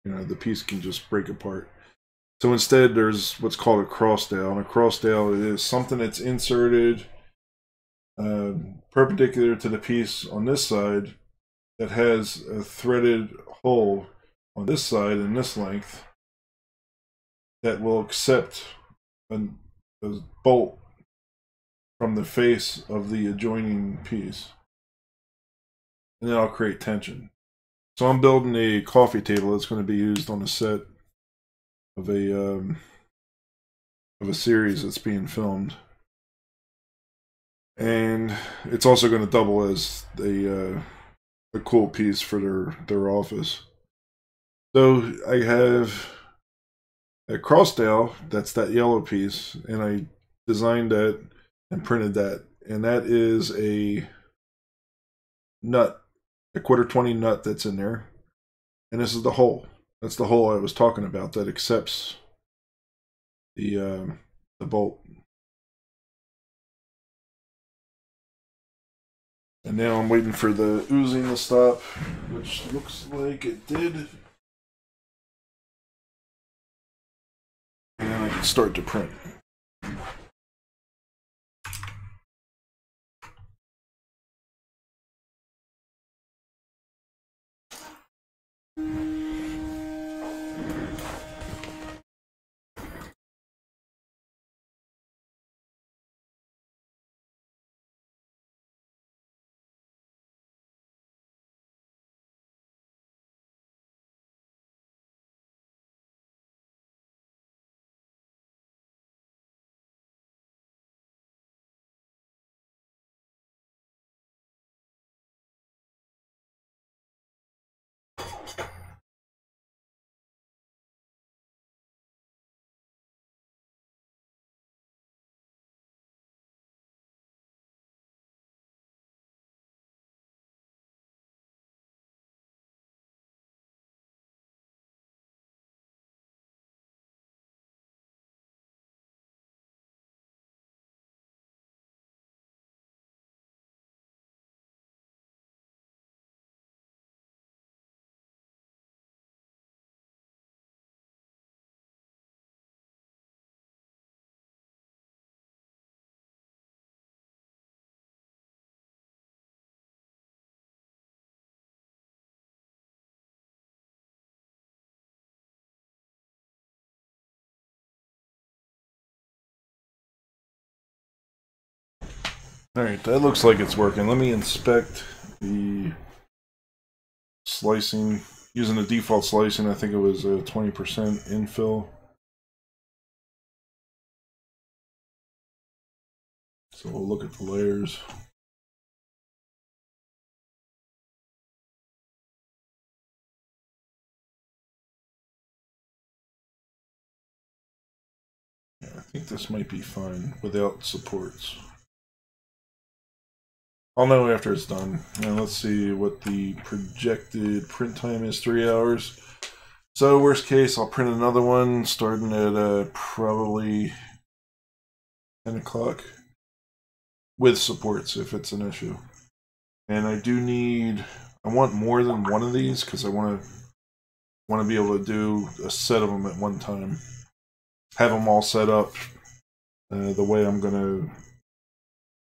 You know, the piece can just break apart. So instead, there's what's called a cross dowel. And a cross dowel is something that's inserted perpendicular to the piece on this side that has a threaded hole on this side and this length that will accept a bolt from the face of the adjoining piece. And then I'll create tension. So I'm building a coffee table that's going to be used on a set of a series that's being filmed. And it's also going to double as a cool piece for their office. So I have a cross dowel, that's that yellow piece, and I designed that and printed that. And that is a nut, a 1/4-20 nut that's in there. And this is the hole. That's the hole I was talking about that accepts the bolt. And now I'm waiting for the oozing to stop, which looks like it did. And then I can start to print. Alright, that looks like it's working. Let me inspect the slicing. Using the default slicing, I think it was 20% infill. So we'll look at the layers. Yeah, I think this might be fine without supports. I'll know after it's done. And let's see what the projected print time is, 3 hours. So worst case, I'll print another one starting at probably 10 o'clock with supports if it's an issue. And I do need, I want more than one of these because I want to be able to do a set of them at one time. Have them all set up the way I'm going to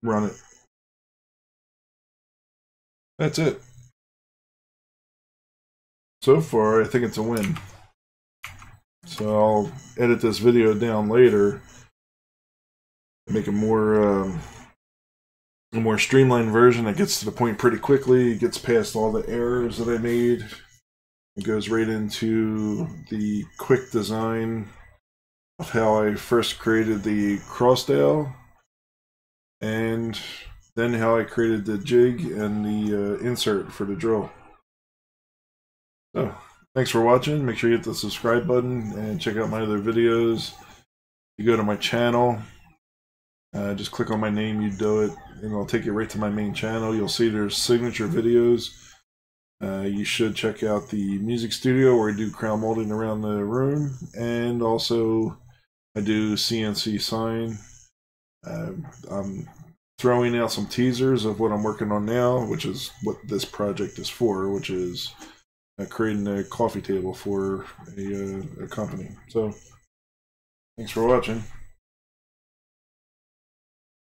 run it. That's it. So far, I think it's a win. So I'll edit this video down later, make a more streamlined version that gets to the point pretty quickly. It gets past all the errors that I made. It goes right into the quick design of how I first created the cross dowel, and then how I created the jig and the insert for the drill. So, thanks for watching. Make sure you hit the subscribe button and check out my other videos. You go to my channel, just click on my name, you do it, and it'll take you right to my main channel. You'll see there's signature videos. You should check out the music studio where I do crown molding around the room, and also I do CNC sign. I'm throwing out some teasers of what I'm working on now, which is what this project is for, which is creating a coffee table for a company. So, thanks for watching.